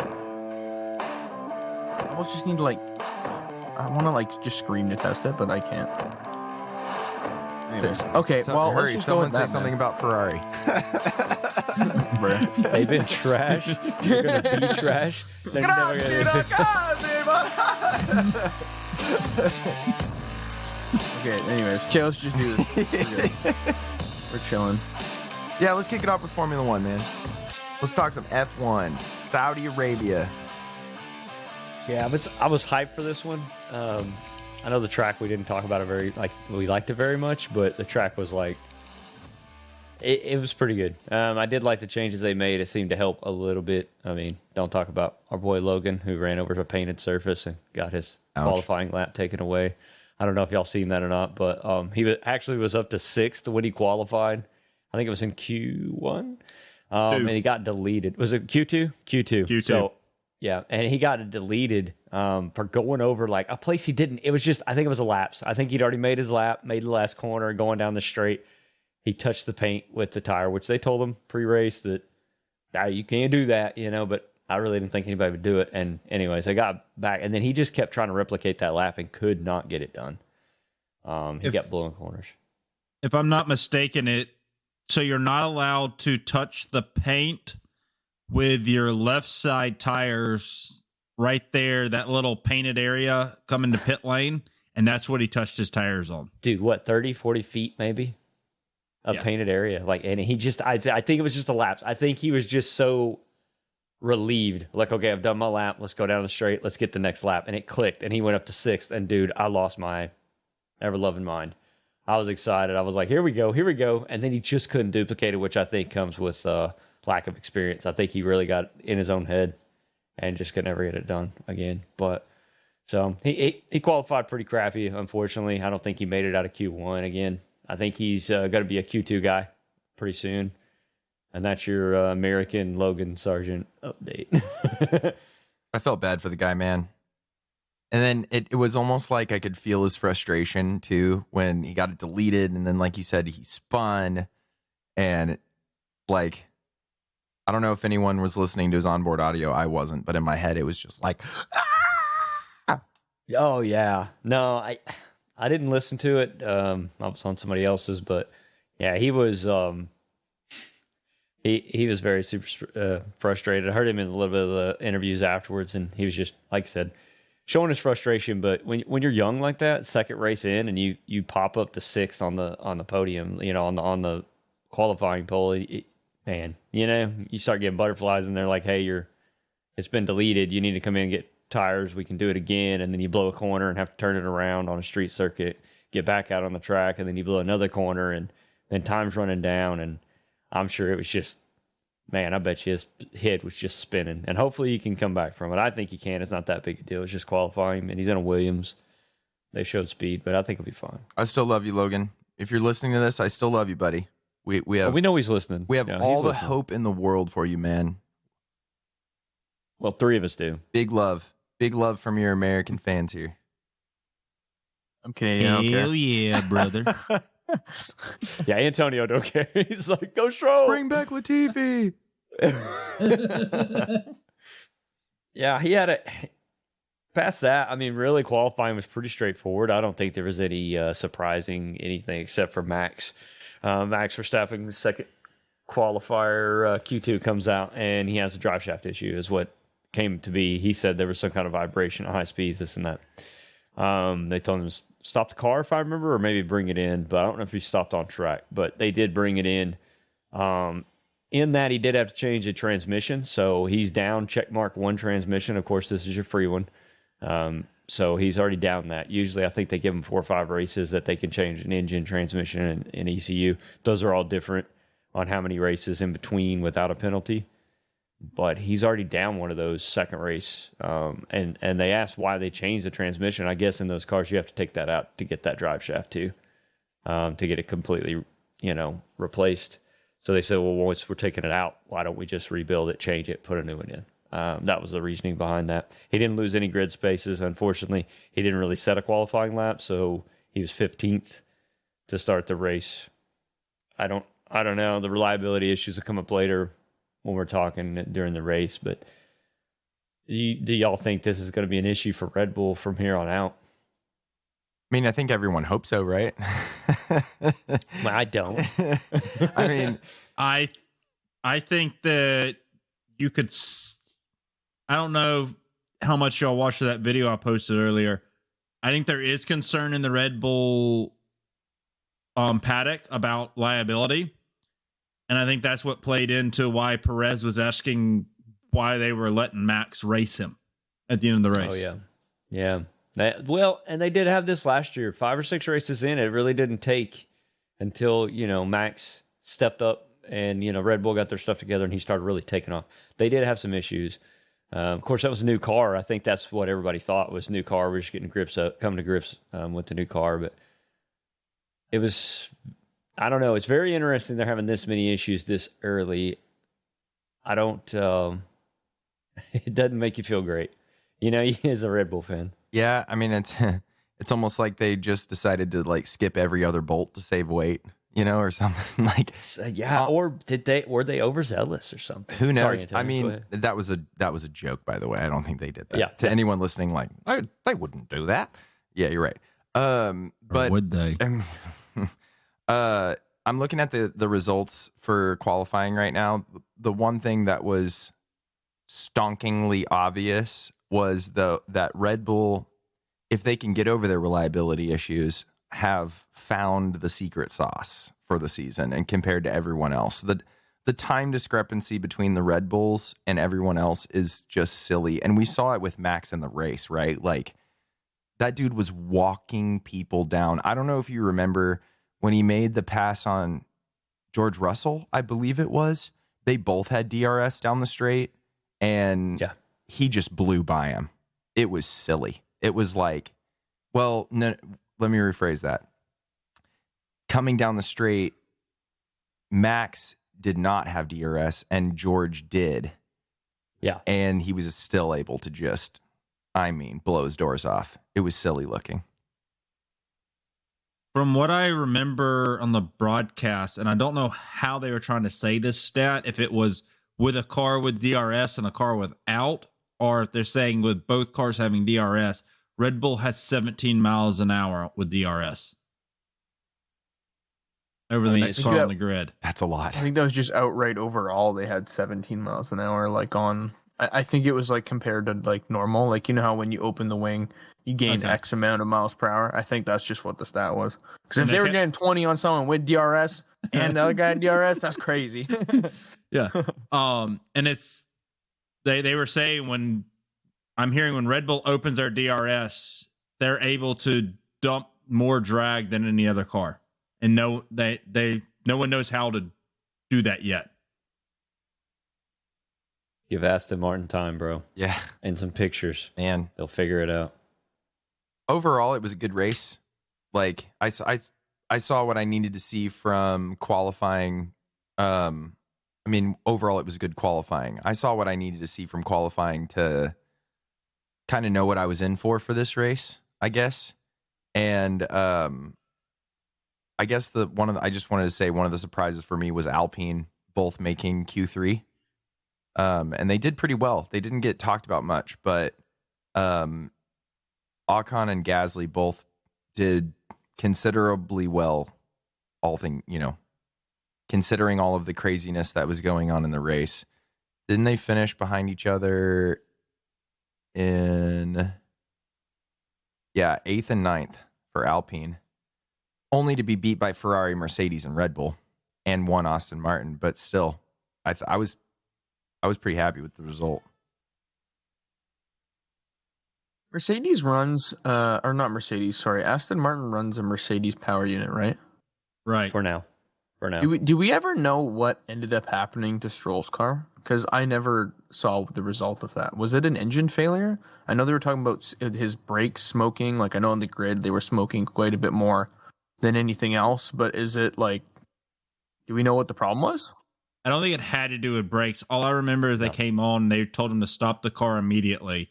I almost just need to I want to just scream to test it, but I can't. Anyways, okay, well, hurry. let's just Someone go with say something about Ferrari. They've been trash. You're going to be trash. They're never gonna... Okay, anyways, okay, let's just do this. We're chilling. Yeah, let's kick it off with Formula One, man. Let's talk some F1. Saudi Arabia. Yeah, I was hyped for this one. I know the track we didn't talk about it we liked it very much, but the track was it was pretty good. I did like the changes they made. It seemed to help a little bit. I mean, don't talk about our boy Logan, who ran over to a painted surface and got his qualifying lap taken away. I don't know if y'all seen that or not, but he was up to 6th when he qualified. I think it was in Q1, and he got deleted. Was it Q2? Q2. So, yeah, and he got deleted for going over a place he didn't. It was just, I think it was a lapse. I think he'd already made his lap, made the last corner, going down the straight. He touched the paint with the tire, which they told him pre-race that you can't do that, but I really didn't think anybody would do it. And anyways, I got back, and then he just kept trying to replicate that lap and could not get it done. He kept blowing corners. If I'm not mistaken, so you're not allowed to touch the paint with your left side tires right there, that little painted area coming to pit lane, and that's what he touched his tires on. Dude, what, 30, 40 feet maybe? Painted area. And he just, I think it was just a lapse. I think he was just so relieved. Okay, I've done my lap. Let's go down the straight. Let's get the next lap. And it clicked, and he went up to 6th. And dude, I lost my ever-loving mind. I was excited. I was like, here we go. And then he just couldn't duplicate it, which I think comes with lack of experience. I think he really got in his own head and just could never get it done again. But so he qualified pretty crappy, unfortunately. I don't think he made it out of Q1 again. I think he's going to be a Q2 guy pretty soon. And that's your American Logan Sargent update. I felt bad for the guy, man. And then it was almost like I could feel his frustration, too, when he got it deleted. And then, like you said, he spun. And, I don't know if anyone was listening to his onboard audio. I wasn't. But in my head, it was just like, ah! Oh, yeah. No, I didn't listen to it. I was on somebody else's. But, yeah, he was... He was very super frustrated. I heard him in a little bit of the interviews afterwards, and he was just, like I said, showing his frustration. But when you're young like that, second race in, and you pop up to 6th on the podium, on the qualifying pole, man, you start getting butterflies, and they're like, hey, it's been deleted. You need to come in and get tires. We can do it again. And then you blow a corner and have to turn it around on a street circuit, get back out on the track, and then you blow another corner, and then time's running down, and I'm sure it was just, man, I bet you his head was just spinning. And hopefully he can come back from it. I think he can. It's not that big a deal. It's just qualifying. And he's in a Williams. They showed speed, but I think he'll be fine. I still love you, Logan. If you're listening to this, I still love you, buddy. We know he's listening. We have all the hope in the world for you, man. Well, 3 of us do. Big love. Big love from your American fans here. Okay, Hell yeah, brother. Yeah, Antonio don't care. He's like, go Stroll. Bring back Latifi. Yeah, he had it. Past that, I mean, really qualifying was pretty straightforward. I don't think there was any surprising anything except for Max. Max Verstappen, second qualifier, Q2 comes out, and he has a drive shaft issue is what came to be. He said there was some kind of vibration at high speeds, this and that. They told him to stop the car, if I remember, or maybe bring it in, but I don't know if he stopped on track, but they did bring it in. In that, he did have to change the transmission, so he's down check mark 1 transmission. Of course, this is your free one. So he's already down that. Usually, I think they give him 4 or 5 races that they can change an engine, transmission, and ECU. Those are all different on how many races in between without a penalty. But he's already down one of those second race. And they asked why they changed the transmission. I guess in those cars, you have to take that out to get that drive shaft too, to get it completely, replaced. So they said, well, once we're taking it out, why don't we just rebuild it, change it, put a new one in? That was the reasoning behind that. He didn't lose any grid spaces. Unfortunately, he didn't really set a qualifying lap, so he was 15th to start the race. I don't know. The reliability issues will come up later when we're talking during the race, but Do y'all think this is going to be an issue for Red Bull from here on out? I mean, I think everyone hopes so, right? Well, I don't. I mean, I think that you could. I don't know how much y'all watched that video I posted earlier. I think there is concern in the Red Bull paddock about liability, and I think that's what played into why Perez was asking why they were letting Max race him at the end of the race. Oh yeah. And they did have this last year. 5 or 6 races in, it really didn't take until Max stepped up and Red Bull got their stuff together and he started really taking off. They did have some issues. Of course, that was a new car. I think that's what everybody thought was new car. We're just coming to grips with the new car, but it was. I don't know. It's very interesting they're having this many issues this early. I don't. It doesn't make you feel great, as a Red Bull fan. yeah, I mean, it's almost like they just decided to like skip every other bolt to save weight, or something like. Or were they overzealous or something? Who knows? Sorry, I mean, that was a joke, by the way. I don't think they did that. Yeah. To anyone listening, like they wouldn't do that. Yeah, you're right. But or would they? I'm looking at the results for qualifying right now. The one thing that was stonkingly obvious was that Red Bull, if they can get over their reliability issues, have found the secret sauce for the season. And compared to everyone else, the time discrepancy between the Red Bulls and everyone else is just silly. And we saw it with Max in the race, right? Like that dude was walking people down. I don't know if you remember when he made the pass on George Russell, I believe it was. They both had DRS down the straight, and he just blew by him. It was silly. It was like, well, no, let me rephrase that. Coming down the straight, Max did not have DRS, and George did. Yeah. And he was still able to just, blow his doors off. It was silly looking. From what I remember on the broadcast, and I don't know how they were trying to say this stat, if it was with a car with DRS and a car without, or if they're saying with both cars having DRS, Red Bull has 17 miles an hour with DRS over the next car on the grid. That's a lot. I think that was just outright overall. They had 17 miles an hour, like on. I think it was like compared to like normal, like how when you open the wing, you gain X amount of miles per hour. I think that's just what the stat was. Because if they were getting 20 on someone with DRS and the other guy had DRS, that's crazy. Yeah. And it's they were saying when Red Bull opens their DRS, they're able to dump more drag than any other car. And no one knows how to do that yet. Give Aston Martin time, bro. Yeah. And some pictures. Man. They'll figure it out. Overall, it was a good race. Like I saw what I needed to see from qualifying. Overall, it was good qualifying. I saw what I needed to see from qualifying to kind of know what I was in for this race, I guess. And I guess I just wanted to say one of the surprises for me was Alpine both making Q3. And they did pretty well. They didn't get talked about much, but Ocon and Gasly both did considerably well, considering all of the craziness that was going on in the race. Didn't they finish behind each other in 8th and 9th for Alpine, only to be beat by Ferrari, Mercedes, and Red Bull, and one Aston Martin. But still, I was pretty happy with the result. Mercedes runs, or not Mercedes, sorry. Aston Martin runs a Mercedes power unit, right? Right. For now. Do we ever know what ended up happening to Stroll's car? Because I never saw the result of that. Was it an engine failure? I know they were talking about his brakes smoking. Like, I know on the grid they were smoking quite a bit more than anything else. But is it like, do we know what the problem was? I don't think it had to do with brakes. All I remember is they came on, they told him to stop the car immediately.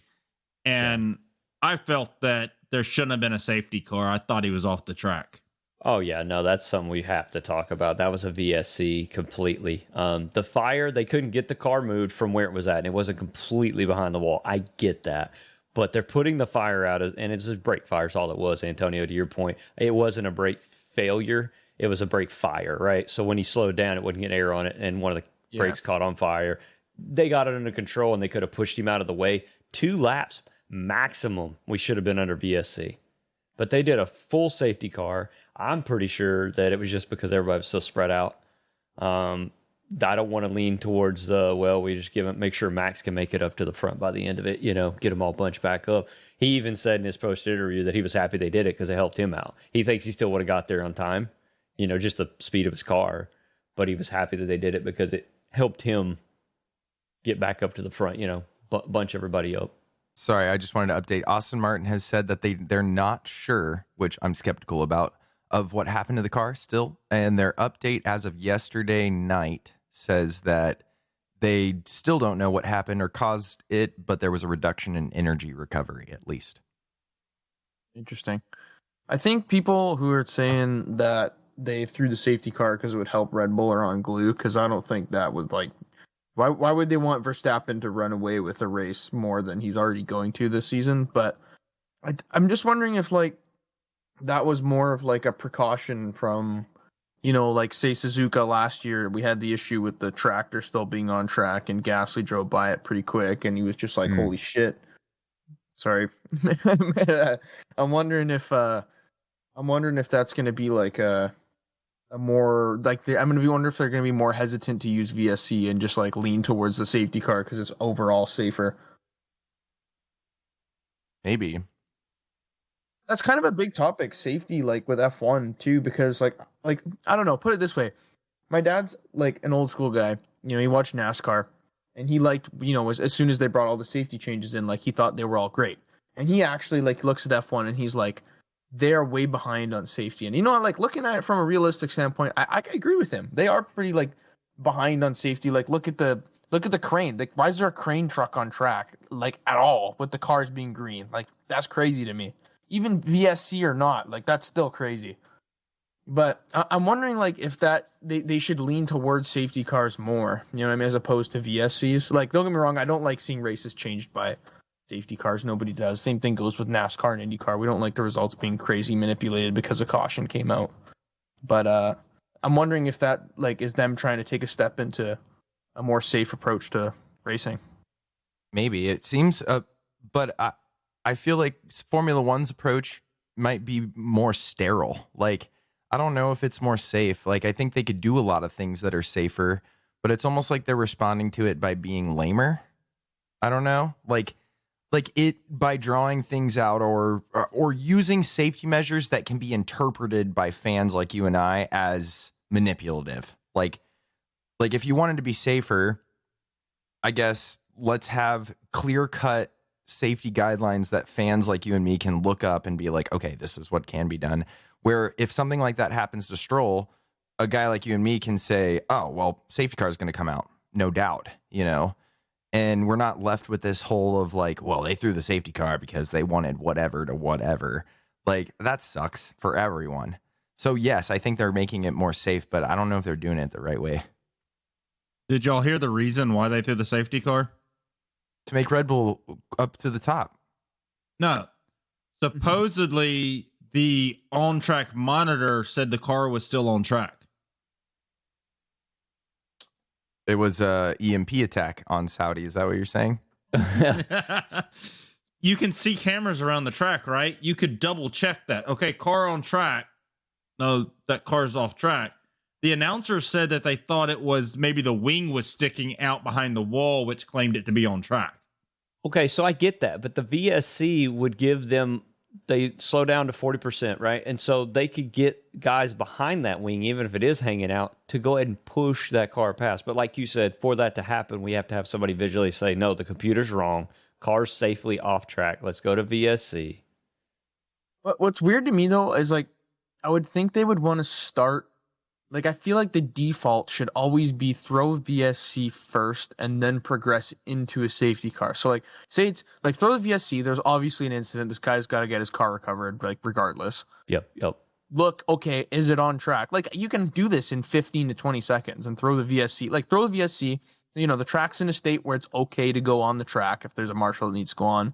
And I felt that there shouldn't have been a safety car. I thought he was off the track. Oh yeah, no, that's something we have to talk about. That was a VSC completely. The fire, they couldn't get the car moved from where it was at, and it wasn't completely behind the wall. I get that, but they're putting the fire out, and it's just brake fire is all it was. Antonio, to your point, it wasn't a brake failure; it was a brake fire, right? So when he slowed down, it wouldn't get air on it, and one of the brakes caught on fire. They got it under control, and they could have pushed him out of the way. 2 laps maximum, we should have been under VSC. But they did a full safety car. I'm pretty sure that it was just because everybody was so spread out. I don't want to lean towards we just make sure Max can make it up to the front by the end of it, get them all bunched back up. He even said in his post interview that he was happy they did it because it helped him out. He thinks he still would have got there on time, just the speed of his car. But he was happy that they did it because it helped him get back up to the front, bunch everybody up. Sorry, I just wanted to update. Austin Martin has said that they're not sure, which I'm skeptical about, of what happened to the car still. And their update as of yesterday night says that they still don't know what happened or caused it, but there was a reduction in energy recovery, at least. Interesting. I think people who are saying that they threw the safety car because it would help Red Bull are on glue, because I don't think that would Why would they want Verstappen to run away with a race more than he's already going to this season? But I'm just wondering if that was more of a precaution from, say Suzuka last year. We had the issue with the tractor still being on track, and Gasly drove by it pretty quick, and he was just like, "Holy shit!" Sorry, I'm wondering if that's going to be a more I'm going to be wondering if they're going to be more hesitant to use VSC and just lean towards the safety car because it's overall safer. Maybe that's kind of a big topic, safety, with F1 too, because I don't know, put it this way. My dad's an old school guy, he watched NASCAR, and he liked, as soon as they brought all the safety changes in, he thought they were all great. And he actually looks at F1 and he's like, they're way behind on safety. And looking at it from a realistic standpoint, I agree with him. They are pretty behind on safety. Look at the crane. Why is there a crane truck on track at all with the cars being green? That's crazy to me. Even VSC or not, that's still crazy. But I'm wondering if that they should lean towards safety cars more, as opposed to VSCs. Don't get me wrong, I don't like seeing races changed by safety cars. Nobody does. Same thing goes with NASCAR and IndyCar. We don't like the results being crazy manipulated because a caution came out. But I'm wondering if that is them trying to take a step into a more safe approach to racing. Maybe it seems, but I feel like Formula One's approach might be more sterile. I don't know if it's more safe. I think they could do a lot of things that are safer, but it's almost like they're responding to it by being lamer. I don't know. It by drawing things out or using safety measures that can be interpreted by fans like you and I as manipulative. If you wanted to be safer, I guess let's have clear-cut safety guidelines that fans like you and me can look up and be like, okay, this is what can be done. Where if something like that happens to Stroll, a guy like you and me can say, oh, well, safety car is going to come out, no doubt, And we're not left with this whole of well, they threw the safety car because they wanted whatever to whatever. That sucks for everyone. So yes, I think they're making it more safe, but I don't know if they're doing it the right way. Did y'all hear the reason why they threw the safety car? To make Red Bull up to the top. No. Supposedly, the on-track monitor said the car was still on track. It was a EMP attack on Saudi. Is that what you're saying? You can see cameras around the track, right? You could double check that. Okay, car on track. No, that car's off track. The announcer said that they thought it was maybe the wing was sticking out behind the wall, which claimed it to be on track. Okay, so I get that, but the VSC would give them, they slow down to 40%, right? And so they could get guys behind that wing, even if it is hanging out, to go ahead and push that car past. But like you said, for that to happen, we have to have somebody visually say, no, the computer's wrong. Car's safely off track. Let's go to VSC. What's weird to me, though, is I would think they would want to start. I feel like the default should always be throw VSC first and then progress into a safety car. So, say it's throw the VSC. There's obviously an incident. This guy's got to get his car recovered, regardless. Yep. look, okay, is it on track? Like, you can do this in 15 to 20 seconds and throw the VSC. Like, throw the VSC, the track's in a state where it's okay to go on the track if there's a marshal that needs to go on.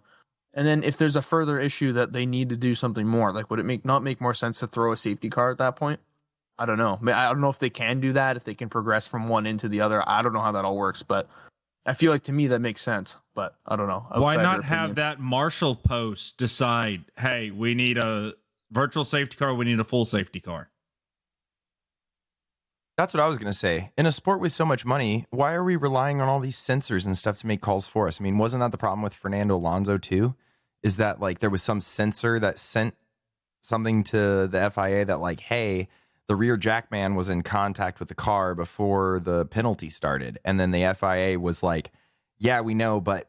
And then if there's a further issue that they need to do something more, like, would it not make more sense to throw a safety car at that point? I don't know. I don't know if they can do that, if they can progress from one into the other. I don't know how that all works, but I feel like to me that makes sense, but I don't know. Why not have that marshal post decide, hey, we need a virtual safety car, we need a full safety car? That's what I was going to say. In a sport with so much money, why are we relying on all these sensors and stuff to make calls for us? I mean, wasn't that the problem with Fernando Alonso too? Is that like there was some sensor that sent something to the FIA that like, hey, the rear jackman was in contact with the car before the penalty started. And then the FIA was like, yeah, we know, but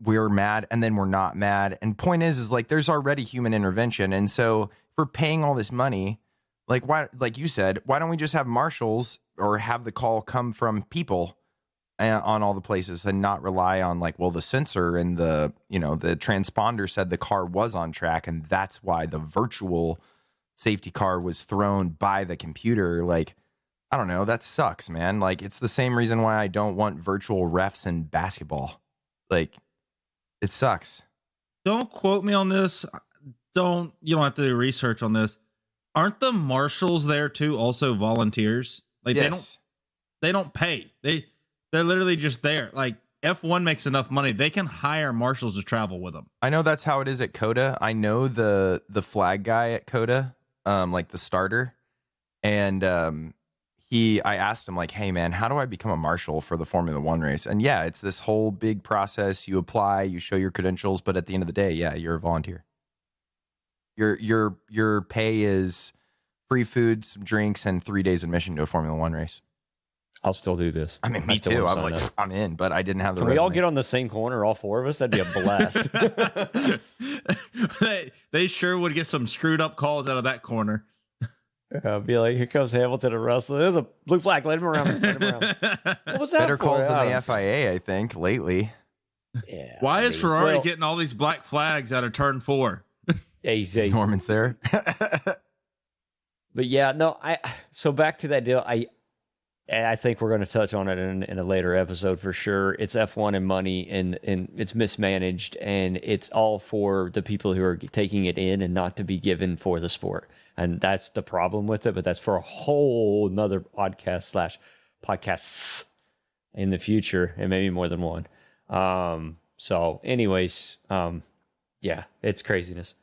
we're mad. And then we're not mad. And point is like, there's already human intervention. And so if we're paying all this money, like why, like you said, why don't we just have marshals or have the call come from people on all the places and not rely on like, well, the sensor and the transponder said the car was on track. And that's why the virtual safety car was thrown by the computer. Like, I don't know. That sucks, man. Like, it's the same reason why I don't want virtual refs in basketball. Like, it sucks. Don't quote me on this. You don't have to do research on this. Aren't the marshals there too also volunteers? Like, yes. they don't pay. They're literally just there. Like, F1 makes enough money. They can hire marshals to travel with them. I know that's how it is at COTA. I know the flag guy at COTA, like the starter. And I asked him like, hey man, how do I become a marshal for the Formula One race? And yeah, it's this whole big process. You apply, you show your credentials, but at the end of the day, yeah, you're a volunteer. Your pay is free food, some drinks, and 3 days admission to a Formula One race. I'll still do this. I mean, me too. I was like, I'm in, but I didn't have the Can resume. we all get on the same corner, all four of us? That'd be a blast. They sure would get some screwed up calls out of that corner. Be like, here comes Hamilton and Russell. There's a blue flag. Let him around. What was that Better for? calls than the FIA, I think, lately. Yeah. Why is Ferrari getting all these black flags out of turn 4? Yeah, Norman's there. But yeah, no, so back to that deal. I think we're going to touch on it in a later episode for sure. It's F1 and money, and it's mismanaged, and it's all for the people who are taking it in and not to be given for the sport. And that's the problem with it, but that's for a whole nother podcast/podcasts in the future, and maybe more than one. So anyways, yeah, it's craziness.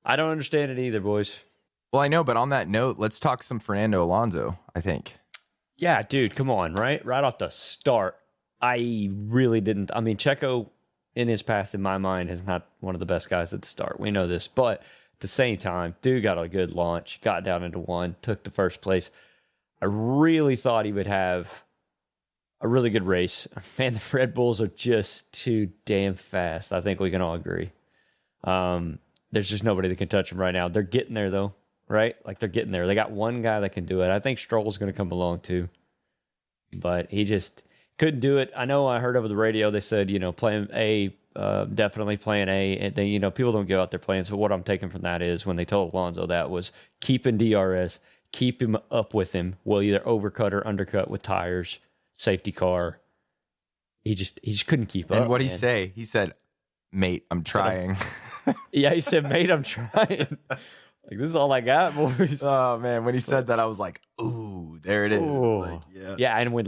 I don't understand it either, boys. Well, I know, but on that note, let's talk some Fernando Alonso, I think. Yeah, dude, come on, right off the start. I really didn't. I mean, Checo in his past, in my mind, is not one of the best guys at the start. We know this, but at the same time, dude got a good launch, got down into one, took the first place. I really thought he would have a really good race. Man, the Red Bulls are just too damn fast. I think we can all agree. There's just nobody that can touch them right now. They're getting there, though, right? Like, they're getting there. They got one guy that can do it. I think Stroll's going to come along, too. But he just couldn't do it. I know I heard over the radio, they said, plan A, definitely plan A. And then, people don't go out there playing. So what I'm taking from that is when they told Alonso that was keeping DRS, keep him up with him. Will either overcut or undercut with tires, safety car. He just couldn't keep up. And what did he say? He said, mate, I'm trying. Yeah, he said, mate, I'm trying. Like, this is all I got, boys. Oh, man. When he said that, I was like, ooh, there it is. Like, yeah. Yeah, and when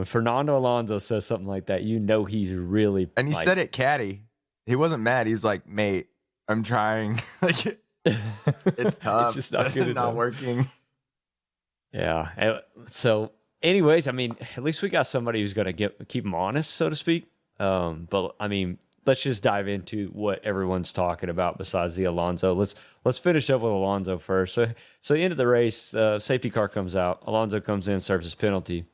Fernando Alonso says something like that, he's really... And he said it catty. He wasn't mad. He was like, mate, I'm trying. Like, it's tough. It's just not good enough. Not working. Yeah. So, anyways, I mean, at least we got somebody who's going to keep him honest, so to speak. But, I mean, let's just dive into what everyone's talking about besides the Alonso. Let's finish up with Alonso first. So the end of the race, safety car comes out. Alonso comes in, serves his penalty.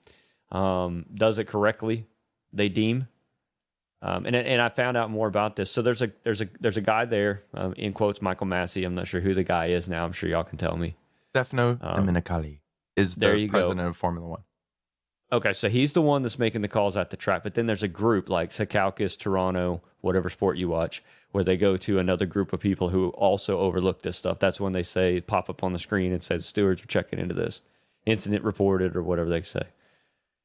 Does it correctly, they deem. And I found out more about this. So there's a guy there, in quotes, Michael Massey. I'm not sure who the guy is now. I'm sure y'all can tell me. Stefano Domenicali is the president of Formula One. Okay, so he's the one that's making the calls at the track. But then there's a group like Secaucus, Toronto, whatever sport you watch, where they go to another group of people who also overlook this stuff. That's when they say, pop up on the screen and say, the stewards are checking into this. Incident reported or whatever they say.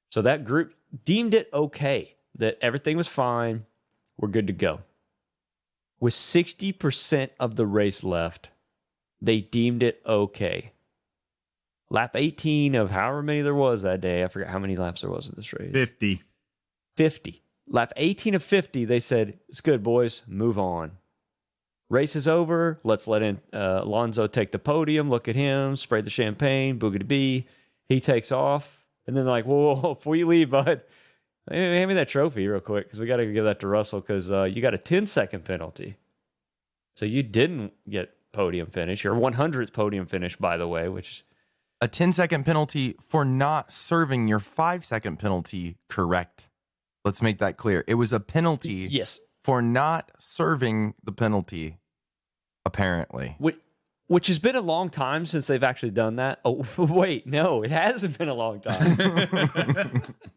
So that group deemed it okay, that everything was fine. We're good to go. With 60% of the race left, they deemed it okay. Lap 18 of however many there was that day, I forgot how many laps there was in this race. 50. Lap 18 of 50, they said, it's good, boys, move on. Race is over. Let's let Alonso take the podium. Look at him, spray the champagne, boogity bee. He takes off. And then they're like, whoa, before you leave, bud, hand me that trophy real quick because we got to give that to Russell because you got a 10-second penalty. So you didn't get podium finish. Your 100th podium finish, by the way, which is a 10-second penalty for not serving your 5-second penalty correct. Let's make that clear. It was a penalty for not serving the penalty, apparently. Which has been a long time since they've actually done that. Oh, wait, no, it hasn't been a long time.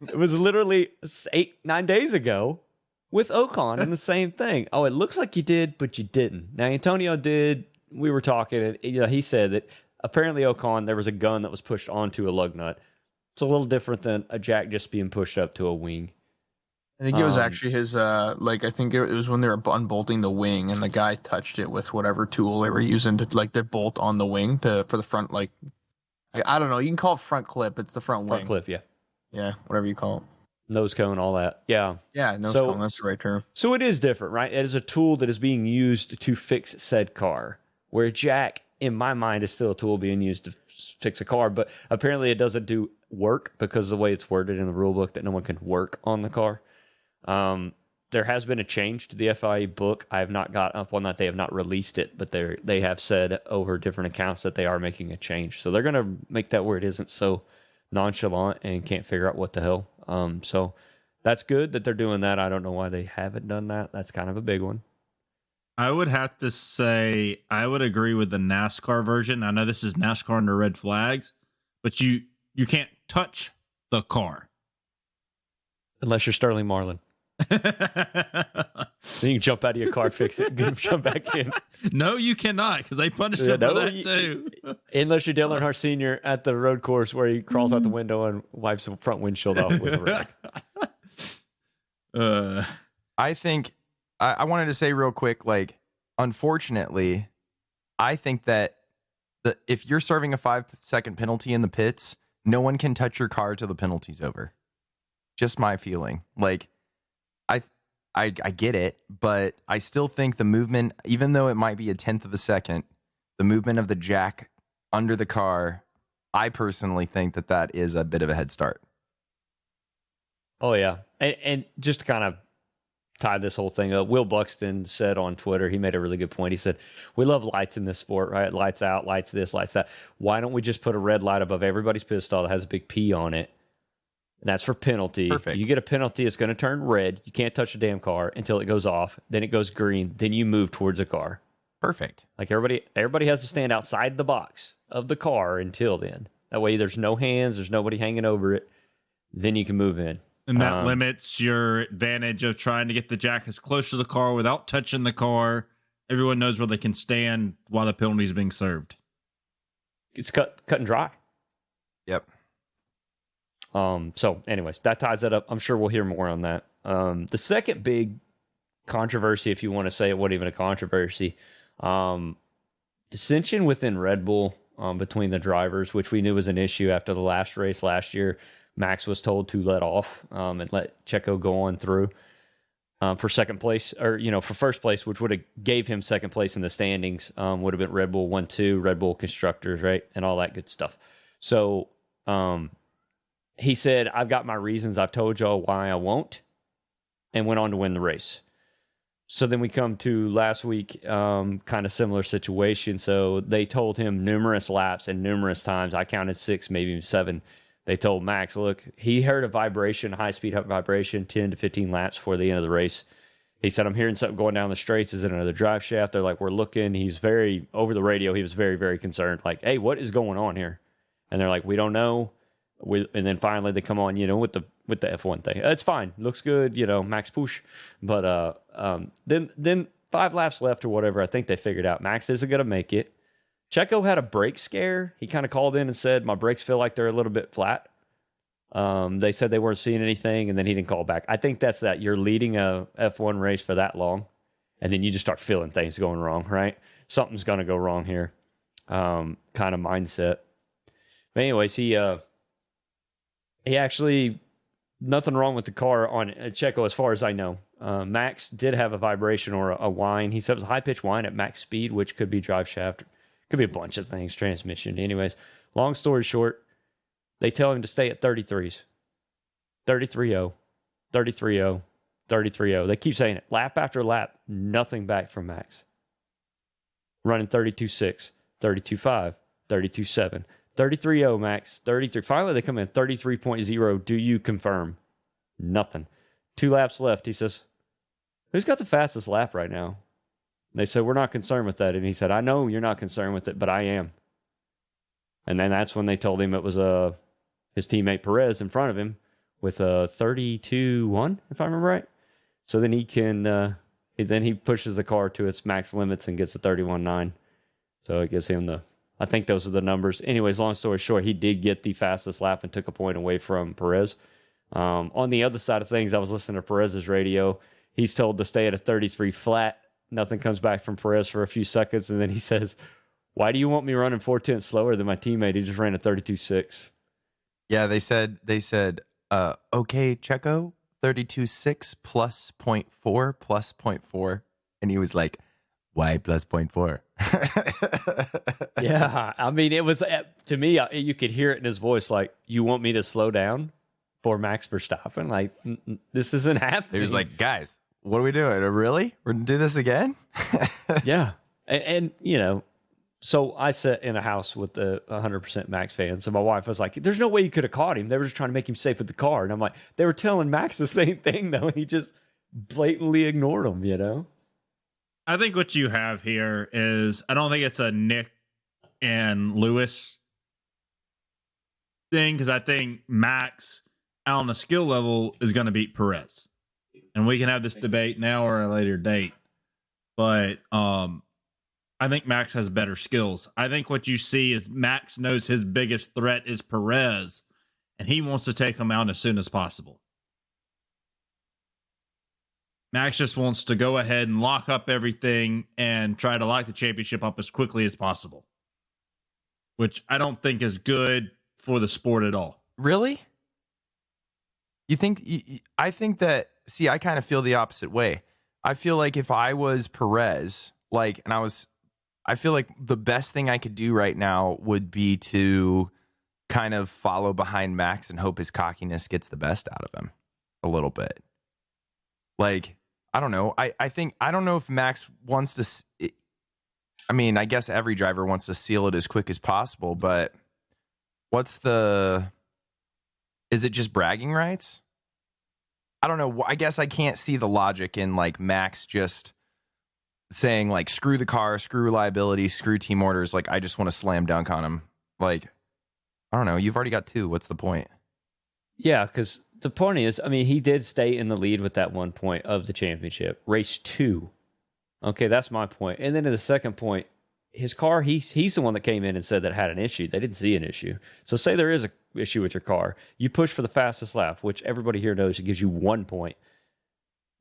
It was literally 8-9 days ago with Ocon and the same thing. Oh, it looks like you did, but you didn't. Now, Antonio did. We were talking, and he said that apparently Ocon, there was a gun that was pushed onto a lug nut. It's a little different than a jack just being pushed up to a wing. I think it was actually his, I think it was when they were unbolting the wing and the guy touched it with whatever tool they were using to bolt on the wing for the front, I don't know. You can call it front clip. It's the front wing. Front clip, yeah. Yeah, whatever you call it. Nose cone, all that. Yeah. Yeah, nose cone. That's the right term. So it is different, right? It is a tool that is being used to fix said car. Where a jack, in my mind, is still a tool being used to fix a car. But apparently it doesn't do work because of the way it's worded in the rule book that no one can work on the car. There has been a change to the FIA book. I have not got up on that. They have not released it, but they have said over different accounts that they are making a change. So they're going to make that where it isn't so nonchalant and can't figure out what the hell. So that's good that they're doing that. I don't know why they haven't done that. That's kind of a big one. I would have to say I would agree with the NASCAR version. I know this is NASCAR under red flags, but you can't touch the car. Unless you're Sterling Marlin. Then you can jump out of your car, fix it, and jump back in. No, you cannot, because they punish him for that too. Unless you're Dylan Hart Sr. at the road course where he crawls out the window and wipes the front windshield off with a rag. I think I wanted to say real quick, unfortunately, I think that if you're serving a 5-second penalty in the pits, no one can touch your car till the penalty's over. Just my feeling. I get it, but I still think the movement, even though it might be a 1/10 of a second, the movement of the jack under the car, I personally think that is a bit of a head start. Oh, yeah. And just to kind of tie this whole thing up, Will Buxton said on Twitter, he made a really good point. He said, we love lights in this sport, right? Lights out, lights this, lights that. Why don't we just put a red light above everybody's pit stall that has a big P on it? And that's for penalty. Perfect. You get a penalty, it's going to turn red. You can't touch the damn car until it goes off. Then it goes green. Then you move towards the car. Perfect. Everybody has to stand outside the box of the car until then. That way there's no hands, there's nobody hanging over it. Then you can move in. And that limits your advantage of trying to get the jack as close to the car without touching the car. Everyone knows where they can stand while the penalty is being served. It's cut and dry. Yep. So anyways, that ties that up. I'm sure we'll hear more on that. The second big controversy, if you want to say it wasn't even a controversy, dissension within Red Bull between the drivers, which we knew was an issue after the last race last year. Max was told to let off and let Checo go on through for second place, or for first place, which would have gave him second place in the standings. Would have been Red Bull 1-2, Red Bull constructors, right, and all that good stuff. So he said, "I've got my reasons. I've told y'all why I won't," and went on to win the race. So then we come to last week, kind of similar situation. So they told him numerous laps and numerous times. I counted 6, maybe even 7. They told Max, look, he heard a vibration, high-speed vibration, 10 to 15 laps before the end of the race. He said, I'm hearing something going down the straights. Is it another drive shaft? They're like, we're looking. He's over the radio, he was very, very concerned. Like, hey, what is going on here? And they're like, we don't know. And then finally they come on, with the with the F1 thing. It's fine. Looks good, Max push. But then 5 laps left or whatever, I think they figured out Max isn't going to make it. Checo had a brake scare. He kind of called in and said, my brakes feel like they're a little bit flat. They said they weren't seeing anything, and then he didn't call back. I think that's that. You're leading a F1 race for that long, and then you just start feeling things going wrong, right? Something's going to go wrong here. Kind of mindset. But anyways, he actually, nothing wrong with the car on Checo as far as I know. Max did have a vibration or a whine. He said it was a high-pitched whine at max speed, which could be drive shaft. Could be a bunch of things, transmission. Anyways, long story short, they tell him to stay at 33s. 33-0, 33-0, 33-0. They keep saying it. Lap after lap, nothing back from Max. Running 32.6, 32.5, 32.7. 33-0, Max. 33. Finally, they come in 33.0. Do you confirm? Nothing. 2 laps left. He says, who's got the fastest lap right now? They said, we're not concerned with that. And he said, I know you're not concerned with it, but I am. And then that's when they told him it was his teammate Perez in front of him with a 32-1, if I remember right. So then he can, then he pushes the car to its max limits and gets a 31.9. So it gives him I think those are the numbers. Anyways, long story short, he did get the fastest lap and took a point away from Perez. On the other side of things, I was listening to Perez's radio. He's told to stay at a 33 flat. Nothing comes back from Perez for a few seconds, and then he says, why do you want me running 4/10 slower than my teammate who just ran a 32.6? Yeah, they said, okay, Checo, 32.6 plus 0.4 plus 0.4. And he was like, why plus 0.4? Yeah, I mean, it was, to me, you could hear it in his voice, like, you want me to slow down for Max Verstappen? Like, this isn't happening. He was like, guys, what are we doing? Really? We're going to do this again? Yeah. And, so I sat in a house with the 100% Max fans. So my wife was like, there's no way you could have caught him. They were just trying to make him safe with the car. And I'm like, they were telling Max the same thing, though. And he just blatantly ignored him, I think what you have here is, I don't think it's a Nick and Lewis thing, because I think Max on the skill level is going to beat Perez. And we can have this debate now or a later date. But I think Max has better skills. I think what you see is Max knows his biggest threat is Perez, and he wants to take him out as soon as possible. Max just wants to go ahead and lock up everything and try to lock the championship up as quickly as possible, which I don't think is good for the sport at all. Really? You think? I think that, see, I kind of feel the opposite way. I feel like if I was Perez, I feel like the best thing I could do right now would be to kind of follow behind Max and hope his cockiness gets the best out of him a little bit. Like, I don't know. I don't know if Max wants to. I guess every driver wants to seal it as quick as possible, but is it just bragging rights? I don't know. I guess I can't see the logic in like Max just saying like, screw the car, screw reliability, screw team orders. Like, I just want to slam dunk on him. Like, I don't know. You've already got 2. What's the point? Yeah, because the point is, he did stay in the lead with that 1 point of the championship. Race 2. Okay, that's my point. And then in the second point, his car, he's the one that came in and said that it had an issue. They didn't see an issue. So say there is an issue with your car. You push for the fastest lap, which everybody here knows it gives you 1 point.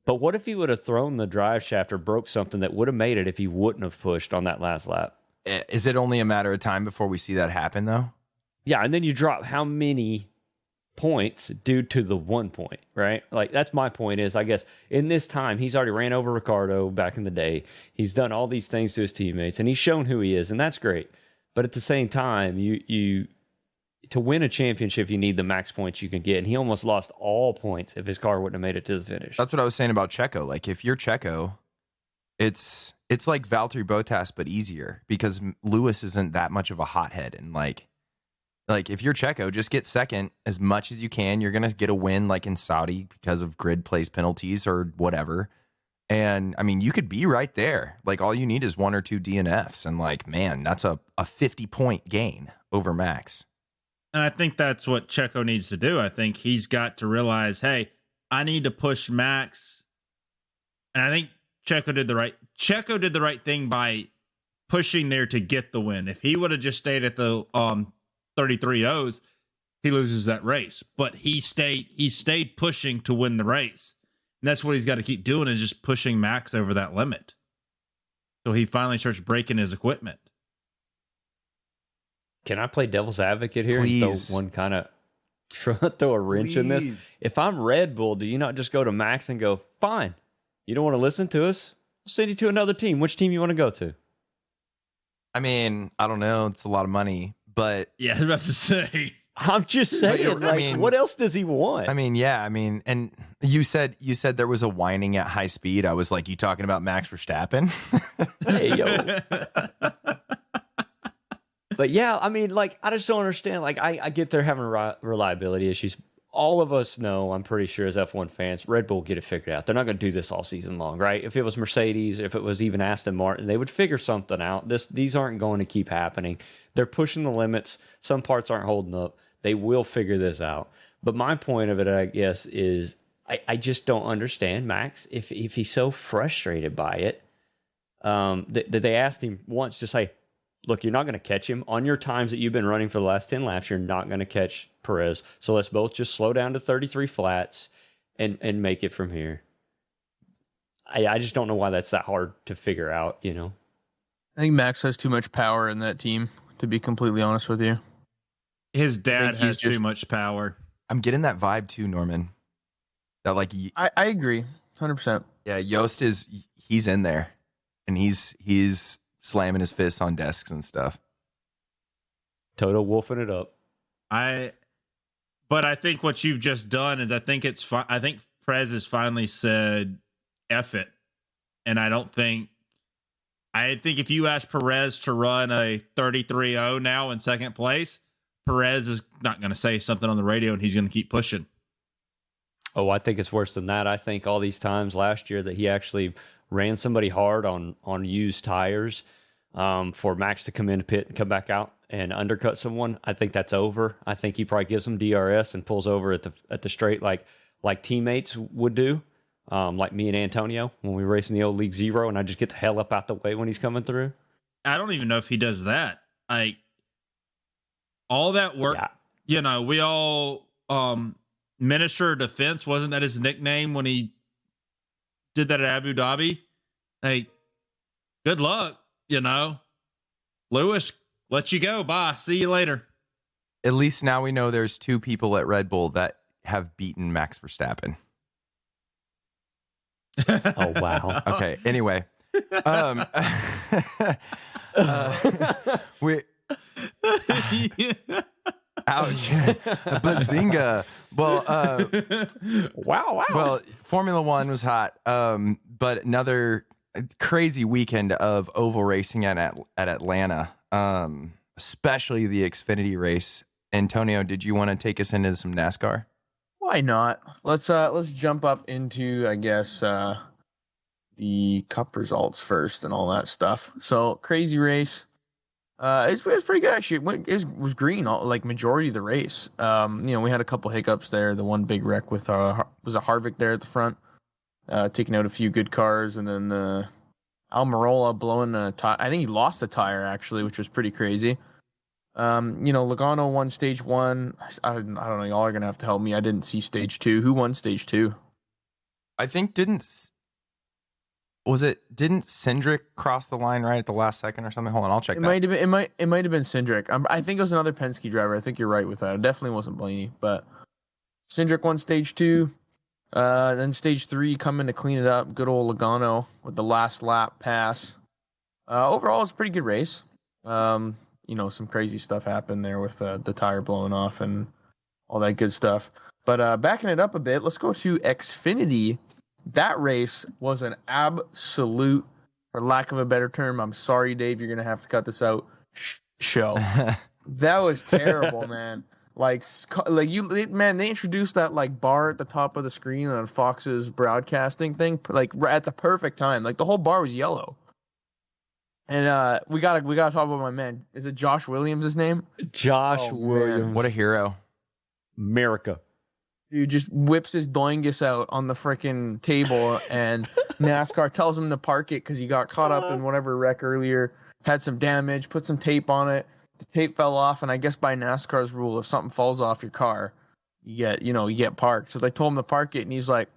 But what if he would have thrown the drive shaft or broke something that would have made it if he wouldn't have pushed on that last lap? Is it only a matter of time before we see that happen, though? Yeah, and then you drop how many points due to the 1 point, right? Like, that's my point is, I guess, in this time, he's already ran over Ricardo back in the day. He's done all these things to his teammates, and he's shown who he is, and that's great. But at the same time, you to win a championship, you need the max points you can get, and he almost lost all points if his car wouldn't have made it to the finish. That's what I was saying about Checo. Like, if you're Checo, it's like Valtteri Bottas, but easier, because Lewis isn't that much of a hothead, and like if you're Checo, just get second as much as you can. You're going to get a win like in Saudi because of grid place penalties or whatever. And you could be right there. Like, all you need is 1 or 2 DNFs. And like, man, that's a 50-point gain over Max. And I think that's what Checo needs to do. I think he's got to realize, hey, I need to push Max. And I think Checo did the right thing by pushing there to get the win. If he would have just stayed at the 33 O's, he loses that race. But he stayed pushing to win the race. And that's what he's got to keep doing, is just pushing Max over that limit. So he finally starts breaking his equipment. Can I play devil's advocate here Please. and throw one kind of throw a wrench in this? If I'm Red Bull, do you not just go to Max and go, fine, you don't want to listen to us? We'll send you to another team. Which team you want to go to? I mean, I don't know. It's a lot of money, but Yeah, I was about to say. I'm just saying, what else does he want? I mean, yeah, I mean, and you said there was a whining at high speed. I was like, you talking about Max Verstappen? Hey, yo. But yeah, I mean, like, I just don't understand. Like, I get they're having reliability issues. All of us know, I'm pretty sure, as F1 fans, Red Bull get it figured out. They're not going to do this all season long, right? If it was Mercedes, if it was even Aston Martin, they would figure something out. These aren't going to keep happening. They're pushing the limits. Some parts aren't holding up. They will figure this out. But my point of it, I guess, is I just don't understand, Max, if he's so frustrated by it, that they asked him once to say, look, you're not going to catch him. On your times that you've been running for the last 10 laps, you're not going to catch Perez. So let's both just slow down to 33 flats and make it from here. I just don't know why that's that hard to figure out, you know? I think Max has too much power in that team, to be completely honest with you. His dad has too much power. I'm getting that vibe too, Norman. That like, I agree, 100%. yeah, Yost he's in there, and he's slamming his fists on desks and stuff. Toto wolfing it up. But I think what you've just done is I think Perez has finally said F it. And I think if you ask Perez to run a 33-0 now in second place, Perez is not going to say something on the radio, and he's going to keep pushing. Oh, I think it's worse than that. I think all these times last year that he actually ran somebody hard on used tires for Max to come in the pit and come back out and undercut someone. I think that's over. I think he probably gives them DRS and pulls over at the straight like teammates would do, like me and Antonio when we were racing the old League Zero, and I just get the hell up out the way when he's coming through. I don't even know if he does that. Like, all that work, you know, we all Minister of Defense, wasn't that his nickname when he did that at Abu Dhabi? Hey, good luck, you know. Lewis, let you go. Bye. See you later. At least now we know there's two people at Red Bull that have beaten Max Verstappen. Oh, wow. Okay, anyway. We... Ouch. Bazinga. Well, wow. Well, Formula One was hot. But another crazy weekend of oval racing at Atlanta. Especially the Xfinity race. Antonio, did you want to take us into some NASCAR? Why not? Let's jump up into, I guess, the Cup results first and all that stuff. So crazy race. It was pretty good actually. It was green like majority of the race. We had a couple hiccups there. The one big wreck with was a Harvick there at the front, taking out a few good cars, and then Almirola blowing a tire. I think he lost a tire actually, which was pretty crazy. Logano won stage 1. I don't know. Y'all are gonna have to help me. I didn't see stage 2. Who won stage 2? I think didn't Cindric cross the line right at the last second or something? Hold on, I'll check. It might have been Cindric. I think it was another Penske driver. I think you're right with that. It definitely wasn't Blaney, but Cindric won stage 2. Then stage 3 coming to clean it up. Good old Logano with the last lap pass. Overall, it's a pretty good race. Some crazy stuff happened there with the tire blowing off and all that good stuff. But backing it up a bit, let's go to Xfinity. That race was an absolute, for lack of a better term, I'm sorry, Dave, you're going to have to cut this out, show. That was terrible, man. They introduced that like bar at the top of the screen on Fox's broadcasting thing, like right at the perfect time. Like the whole bar was yellow. And we gotta talk about my man. Is it Josh Williams? His name? Josh Oh, man. Williams. What a hero. America. Dude just whips his doingus out on the freaking table, and NASCAR tells him to park it because he got caught up in whatever wreck earlier, had some damage, put some tape on it. The tape fell off, and I guess by NASCAR's rule, if something falls off your car, you get parked. So they told him to park it, and he's like,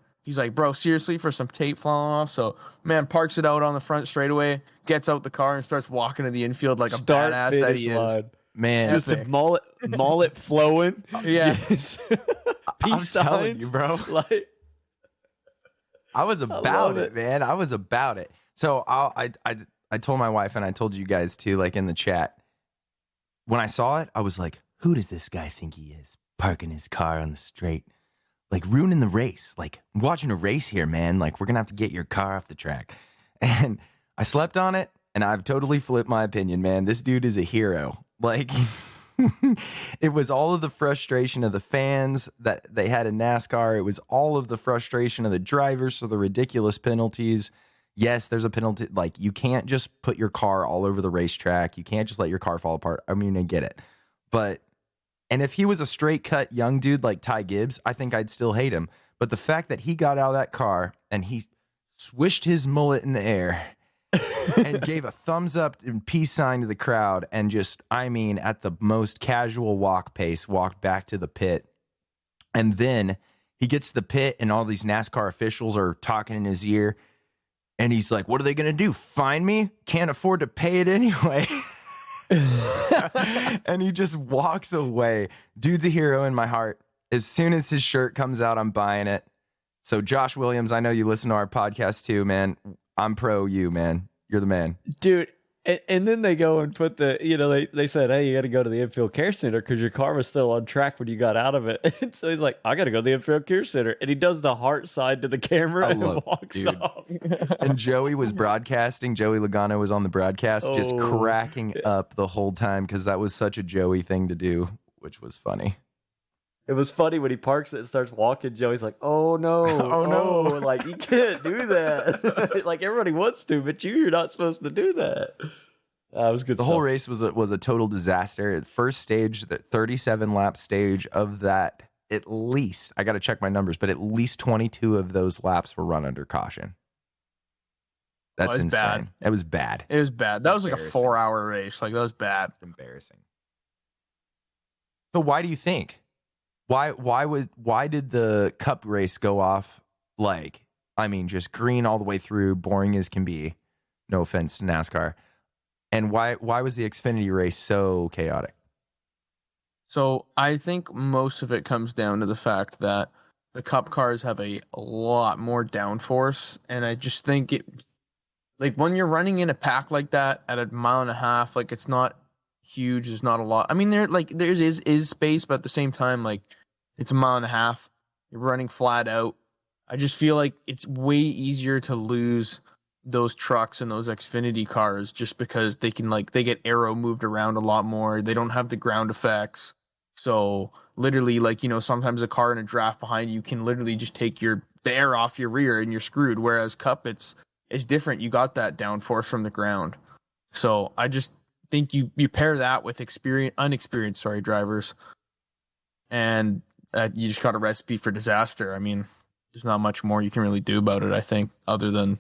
bro, seriously, for some tape falling off? So man parks it out on the front straightaway, gets out the car, and starts walking to the infield like a badass that he is. Man, Just a mullet flowing. Yeah. Yes. Peace I'm telling signs. you, bro. Like, I was about it, it. man. I was about it. So I told my wife, and I told you guys too, like in the chat. When I saw it, I was like, who does this guy think he is? Parking his car on the straight. Like ruining the race. Like I'm watching a race here, man. Like we're going to have to get your car off the track. And I slept on it, and I've totally flipped my opinion, man. This dude is a hero. Like it was all of the frustration of the fans that they had in NASCAR. It was all of the frustration of the drivers for the ridiculous penalties. Yes, there's a penalty. Like you can't just put your car all over the racetrack. You can't just let your car fall apart. I mean, I get it. And if he was a straight cut young dude like Ty Gibbs, I think I'd still hate him. But the fact that he got out of that car and he swished his mullet in the air and gave a thumbs up and peace sign to the crowd and just, I mean, at the most casual walk pace, walked back to the pit. And then he gets to the pit and all these NASCAR officials are talking in his ear. And he's like, what are they going to do? Fine me? Can't afford to pay it anyway. And he just walks away. Dude's a hero in my heart. As soon as his shirt comes out, I'm buying it. So Josh Williams, I know you listen to our podcast too, man. I'm pro you, man. You're the man. dude. And then they go and put they said, hey, you got to go to the infield care center because your car was still on track when you got out of it. And so he's like, I got to go to the infield care center. And he does the heart side to the camera and walks off. And Joey was broadcasting. Joey Logano was on the broadcast, just cracking up the whole time because that was such a Joey thing to do, which was funny. It was funny when he parks it and starts walking. Joey's like, oh, no. Oh, no. Like, you can't do that. Like, everybody wants to, but you're not supposed to do that. That was good The stuff. whole race was a total disaster. The first stage, the 37-lap stage of that, at least, I got to check my numbers, but at least 22 of those laps were run under caution. That's insane. Bad. It was bad. It was bad. That was like a 4-hour race. Like, that was bad. Embarrassing. So why do you think? Why did the Cup race go off like, I mean, just green all the way through, boring as can be? No offense to NASCAR. And why was the Xfinity race so chaotic? So I think most of it comes down to the fact that the Cup cars have a lot more downforce, and I just think it, like when you're running in a pack like that at 1.5 miles, like it's not huge. There's not a lot. I mean, there is space, but at the same time, like it's 1.5 miles. You're running flat out. I just feel like it's way easier to lose those trucks and those Xfinity cars just because they get aero moved around a lot more. They don't have the ground effects. So literally, like, sometimes a car in a draft behind you can literally just take the air off your rear and you're screwed. Whereas Cup, it's different. You got that downforce from the ground. So I just think you pair that with unexperienced drivers, and you just got a recipe for disaster. I mean, there's not much more you can really do about it, I think, other than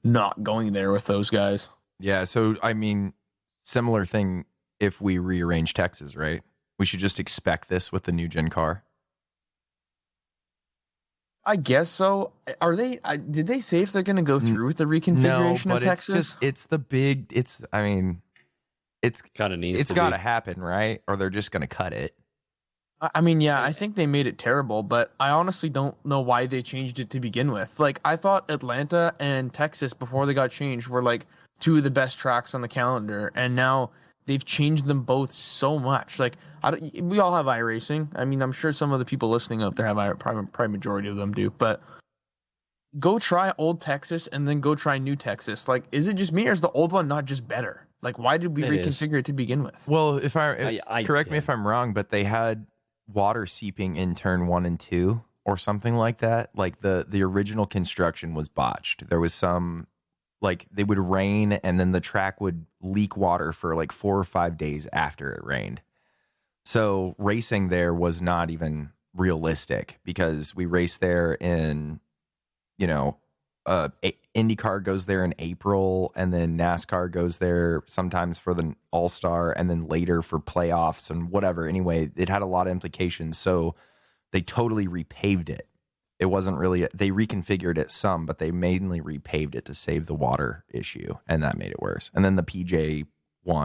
not going there with those guys. Yeah, so I mean, similar thing if we rearrange Texas, right? We should just expect this with the new gen car. I guess so. Are they? Did they say if they're going to go through with the reconfiguration no, of but Texas? it's kind of needs. It's got to happen, right? Or they're just going to cut it. I mean, yeah, I think they made it terrible, but I honestly don't know why they changed it to begin with. Like, I thought Atlanta and Texas, before they got changed, were like two of the best tracks on the calendar, and now they've changed them both so much. Like, we all have iRacing. I mean, I'm sure some of the people listening out there have probably majority of them do, but go try old Texas and then go try new Texas. Like, is it just me, or is the old one not just better? Like, why did we reconfigure it to begin with? Well, if correct me if I'm wrong, but they had water seeping in turn 1 and 2 or something like that. Like the original construction was botched. There was some like they would rain and then the track would leak water for like 4 or 5 days after it rained. So racing there was not even realistic because we raced there in, IndyCar goes there in April, and then NASCAR goes there sometimes for the All-Star, and then later for playoffs and whatever. Anyway, it had a lot of implications. So they totally repaved it. It wasn't really, they reconfigured it some, but they mainly repaved it to save the water issue, and that made it worse. And then the PJ1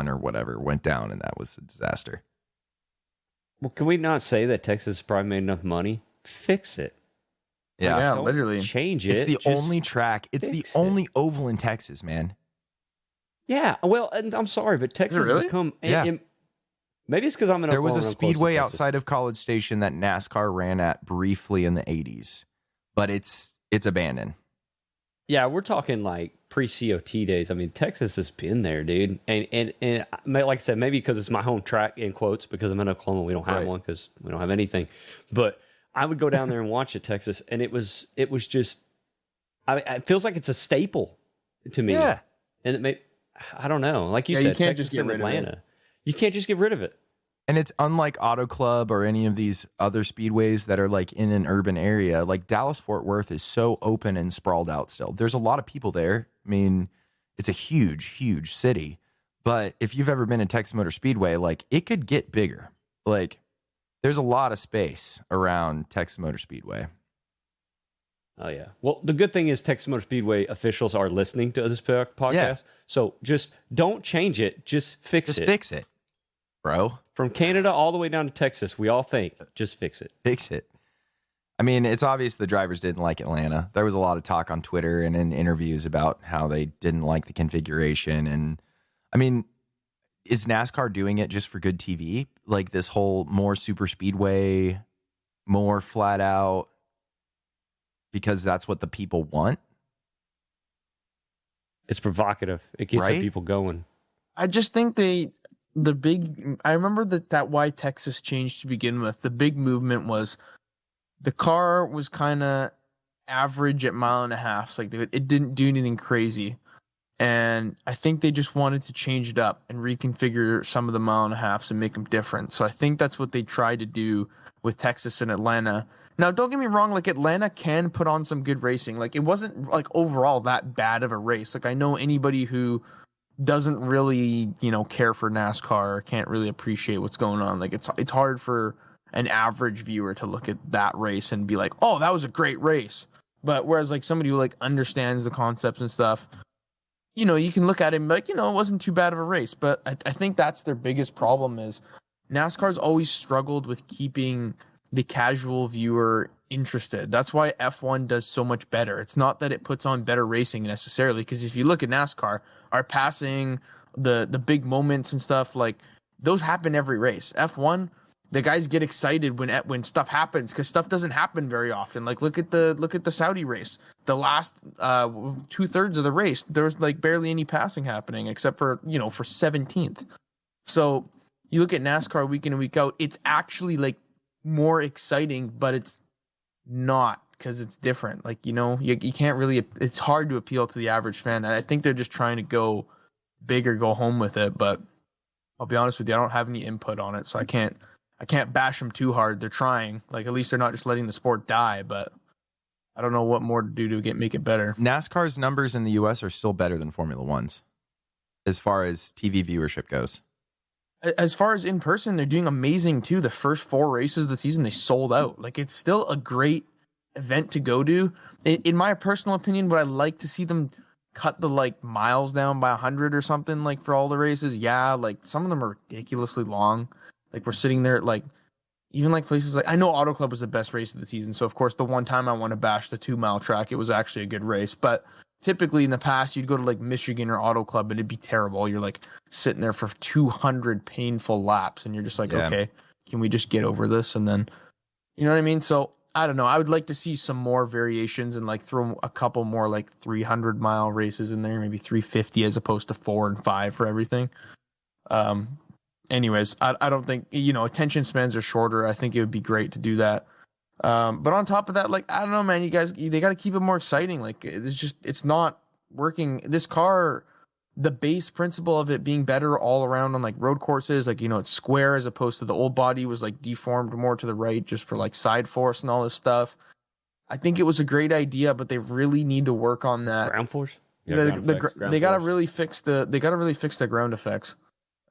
or whatever went down, and that was a disaster. Well, can we not say that Texas probably made enough money? Fix it. Yeah, Don't literally. change it. It's the just only track. It's the fix it. only oval in Texas, man. Yeah, well, and I'm sorry, but Texas has really? become. Yeah. Maybe it's because I'm in. There was a Oklahoma and I'm close to speedway Texas. outside of College Station that NASCAR ran at briefly in the 80s, but it's abandoned. Yeah, we're talking like pre-COT days. I mean, Texas has been there, dude. And like I said, maybe because it's my home track, in quotes, because I'm in Oklahoma, we don't have Right. one because we don't have anything. But I would go down there and watch it, Texas, and it was just. It feels like it's a staple to me. Yeah. And I don't know. Like you Yeah, said, you can't Texas just get and rid of it. Atlanta. You can't just get rid of it. And it's unlike Auto Club or any of these other speedways that are like in an urban area. Like Dallas Fort Worth is so open and sprawled out still. There's a lot of people there. I mean, it's a huge, huge city. But if you've ever been in Texas Motor Speedway, like it could get bigger. Like there's a lot of space around Texas Motor Speedway. Oh, yeah. Well, the good thing is Texas Motor Speedway officials are listening to this podcast. Yeah. So just don't change it. Just fix Just it. fix it, bro. From Canada all the way down to Texas, we all think, just fix it. Fix it. I mean, it's obvious the drivers didn't like Atlanta. There was a lot of talk on Twitter and in interviews about how they didn't like the configuration. And I mean, is NASCAR doing it just for good TV? Like this whole more super speedway, more flat out, because that's what the people want? It's provocative. It keeps the Right? people going. I just think I remember that why Texas changed to begin with. The big movement was the car was kind of average at 1.5 miles. Like it didn't do anything crazy. And I think they just wanted to change it up and reconfigure some of the 1.5 and make them different. So I think that's what they tried to do with Texas and Atlanta. Now, don't get me wrong, like Atlanta can put on some good racing. Like it wasn't like overall that bad of a race. Like I know anybody who doesn't really, care for NASCAR or can't really appreciate what's going on. Like it's hard for an average viewer to look at that race and be like, "Oh, that was a great race." But whereas like somebody who like understands the concepts and stuff, you can look at it and be like, it wasn't too bad of a race. But I think that's their biggest problem is NASCAR's always struggled with keeping the casual viewer interested. That's why F1 does so much better. It's not that it puts on better racing necessarily, because if you look at NASCAR, our passing, the big moments and stuff, like those happen every race. F1, the guys get excited when stuff happens because stuff doesn't happen very often. Like look at the Saudi race. The last 2/3 of the race, there was like barely any passing happening except for for 17th. So you look at NASCAR week in and week out, it's actually like more exciting, but it's not because it's different. Like you can't really. It's hard to appeal to the average fan. I think they're just trying to go big or go home with it. But I'll be honest with you, I don't have any input on it, so I can't bash them too hard. They're trying. Like at least they're not just letting the sport die. But I don't know what more to do to make it better. NASCAR's numbers in the U.S. are still better than Formula One's as far as TV viewership goes. As far as in person, they're doing amazing too. The first 4 races of the season, they sold out. Like it's still a great event to go to. In my personal opinion, would I like to see them cut the like miles down by 100 or something like for all the races? Yeah, like some of them are ridiculously long. Like we're sitting there like even like places like I know Auto Club was the best race of the season. So of course the one time I want to bash the 2-mile track, it was actually a good race. But typically in the past, you'd go to like Michigan or Auto Club and it'd be terrible. You're like sitting there for 200 painful laps and you're just like, okay, can we just get over this? And then, you know what I mean? So I don't know. I would like to see some more variations and like throw a couple more like 300-mile races in there, maybe 350 as opposed to 4 and 5 for everything. Anyways, I don't think, attention spans are shorter. I think it would be great to do that. But on top of that, like, I don't know, man, they got to keep it more exciting. Like it's not working this car. The base principle of it being better all around on like road courses, like, it's square as opposed to the old body was like deformed more to the right just for like side force and all this stuff. I think it was a great idea, but they really need to work on that. Ground force. They got to really fix the ground effects.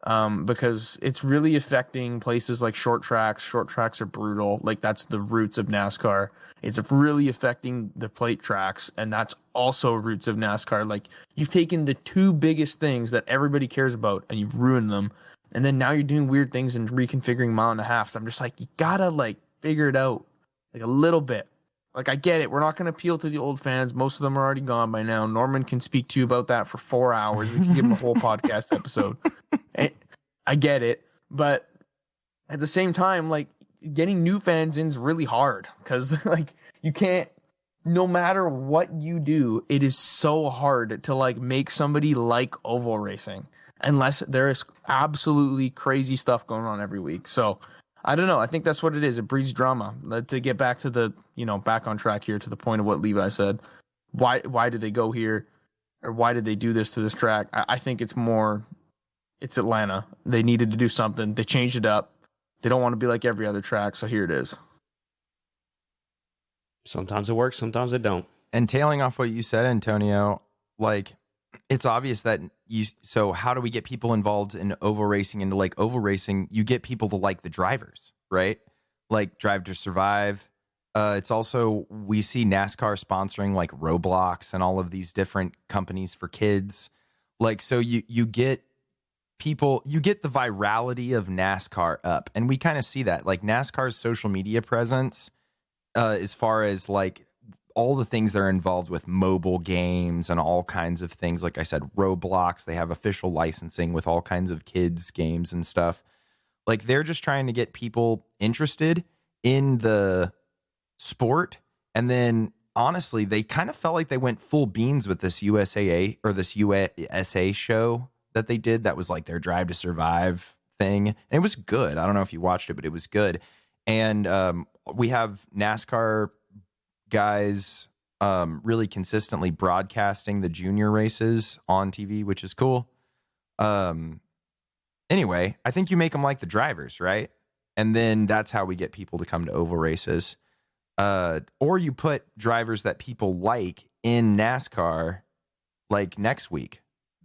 Because it's really affecting places like short tracks. Short tracks are brutal. Like, that's the roots of NASCAR. It's really affecting the plate tracks, and that's also roots of NASCAR. Like, you've taken the two biggest things that everybody cares about, and you've ruined them. And then now you're doing weird things and reconfiguring mile and a half. So I'm just like, you gotta like figure it out, like a little bit. Like, I get it. We're not going to appeal to the old fans. Most of them are already gone by now. Norman can speak to you about that for 4 hours. We can give him a whole podcast episode. I get it. But at the same time, like, getting new fans in is really hard because, like, you can't, no matter what you do, it is so hard to, like, make somebody like oval racing unless there is absolutely crazy stuff going on every week. So, I don't know. I think that's what it is. It breeds drama. To get back to the, back on track here to the point of what Levi said. Why did they go here? Or why did they do this to this track? I think it's Atlanta. They needed to do something. They changed it up. They don't want to be like every other track, so here it is. Sometimes it works, sometimes it don't. And tailing off what you said, Antonio, like, it's obvious that so how do we get people involved in oval racing? And like oval racing, you get people to like the drivers, right? Like Drive to Survive. It's also, we see NASCAR sponsoring like Roblox and all of these different companies for kids. Like, so you get people, you get the virality of NASCAR up. And we kind of see that, like NASCAR's social media presence, as far as like all the things that are involved with mobile games and all kinds of things. Like I said, Roblox, they have official licensing with all kinds of kids games and stuff. Like, they're just trying to get people interested in the sport. And then honestly, they kind of felt like they went full beans with this USAA or this USA show that they did. That was like their Drive to Survive thing. And it was good. I don't know if you watched it, but it was good. And we have NASCAR guys really consistently broadcasting the junior races on TV, which is cool. Anyway, I think you make them like the drivers, right? And then that's how we get people to come to oval races. Or you put drivers that people like in NASCAR, like next week.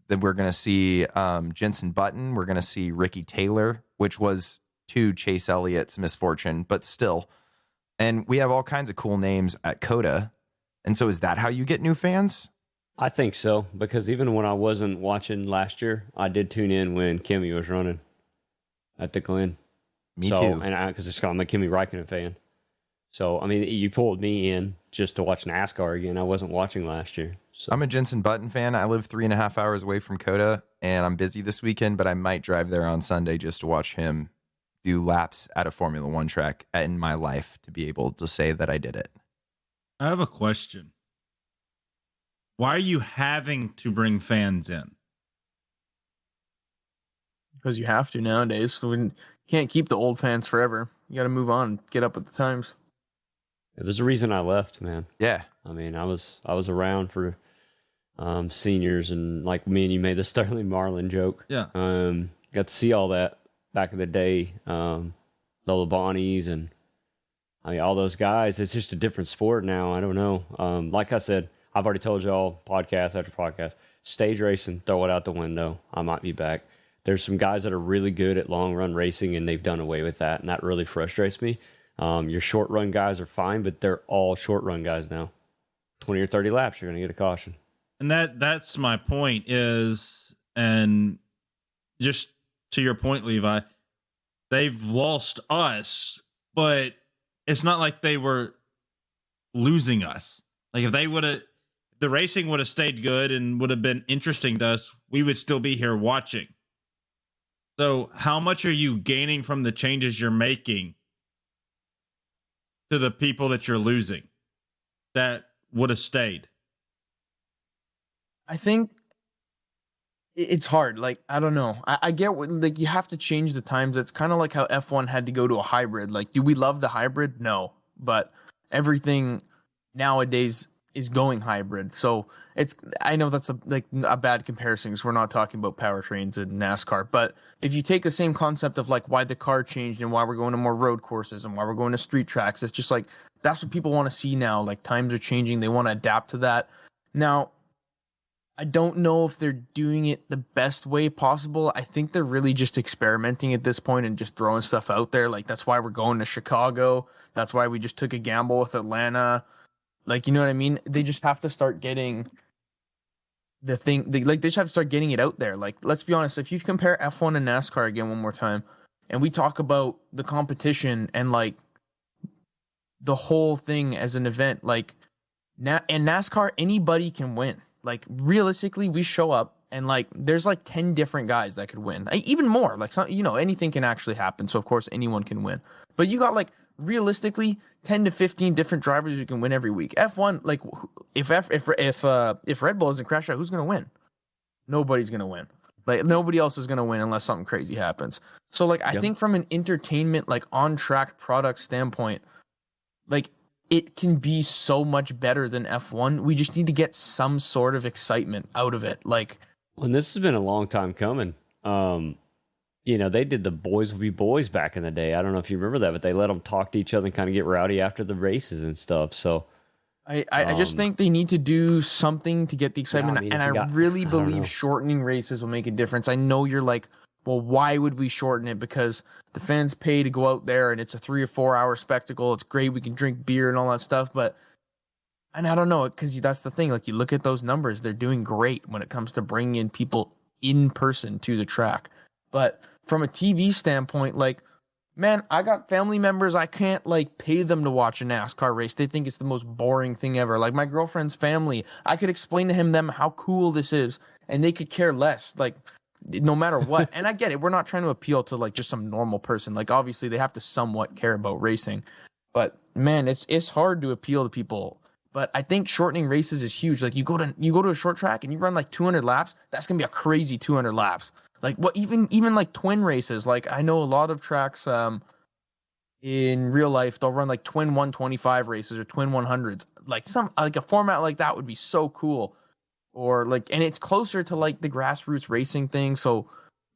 Then we're going to see Jenson Button. We're going to see Ricky Taylor, which was to Chase Elliott's misfortune, but still. And we have all kinds of cool names at COTA. And so is that how you get new fans? I think so, because even when I wasn't watching last year, I did tune in when Kimmy was running at the Glen. Me too. And because I'm a Kimi Räikkönen fan. So, I mean, you pulled me in just to watch NASCAR again. I wasn't watching last year. So. I'm a Jenson Button fan. I live 3.5 hours away from COTA, and I'm busy this weekend, but I might drive there on Sunday just to watch him do laps at a Formula One track in my life to be able to say that I did it. I have a question. Why are you having to bring fans in? Because you have to nowadays. So you can't keep the old fans forever. You got to move on, get up with the times. There's a reason I left, man. Yeah. I mean, I was around for seniors, and like me and you made the Sterling Marlin joke. Yeah. Got to see all that back in the day. Lola Bonnies and I mean all those guys. It's just a different sport now. I don't know. Like I said, I've already told y'all podcast after podcast. Stage racing, throw it out the window. I might be back. There's some guys that are really good at long run racing, and they've done away with that, and that really frustrates me. Your short run guys are fine, but they're all short run guys now. 20 or 30 laps, you're going to get a caution. And that's my point is, and just to your point, Levi, they've lost us, but it's not like they were losing us. Like if the racing would have stayed good and would have been interesting to us, we would still be here watching. So how much are you gaining from the changes you're making to the people that you're losing that would have stayed? I think it's hard. Like, I don't know. I get what, like, you have to change the times. It's kind of like how F1 had to go to a hybrid. Like, do we love the hybrid? No. But everything nowadays is going hybrid. So I know that's a bad comparison because we're not talking about powertrains in NASCAR. But if you take the same concept of like why the car changed and why we're going to more road courses and why we're going to street tracks, it's just like that's what people want to see now. Like times are changing, they want to adapt to that. Now, I don't know if they're doing it the best way possible. I think they're really just experimenting at this point and just throwing stuff out there. Like that's why we're going to Chicago. That's why we just took a gamble with Atlanta. Like, you know what I mean? They just have to start getting the thing. They just have to start getting it out there. Like, let's be honest. If you compare F1 and NASCAR again one more time, and we talk about the competition and like the whole thing as an event, like in NASCAR, anybody can win. Like realistically, we show up and like there's like 10 different guys that could win, even more. Like some, anything can actually happen. So of course anyone can win. But you got like realistically 10 to 15 different drivers who can win every week. F1, like if Red Bull doesn't crash out, who's gonna win? Nobody's gonna win. Like nobody else is gonna win unless something crazy happens. So like I think from an entertainment, like on track product standpoint, like it can be so much better than F1. We just need to get some sort of excitement out of it. Like, and this has been a long time coming. They did the Boys Will Be Boys back in the day. I don't know if you remember that, but they let them talk to each other and kind of get rowdy after the races and stuff. So I just think they need to do something to get the excitement. I really believe shortening races will make a difference. I know you're like, well, why would we shorten it? Because the fans pay to go out there and it's a 3 or 4 hour spectacle. It's great. We can drink beer and all that stuff. And I don't know, because that's the thing. Like you look at those numbers, they're doing great when it comes to bringing in people in person to the track. But from a TV standpoint, like, man, I got family members. I can't like pay them to watch a NASCAR race. They think it's the most boring thing ever. Like my girlfriend's family, I could explain to them how cool this is and they could care less. Like, no matter what. And I get it. We're not trying to appeal to like just some normal person. Like obviously they have to somewhat care about racing, but man, it's hard to appeal to people. But I think shortening races is huge. Like you go to a short track and you run like 200 laps. That's going to be a crazy 200 laps. Like what, even like twin races. Like I know a lot of tracks, in real life, they'll run like twin 125 races or twin 100s. Like a format like that would be so cool. Or like, and it's closer to like the grassroots racing thing. So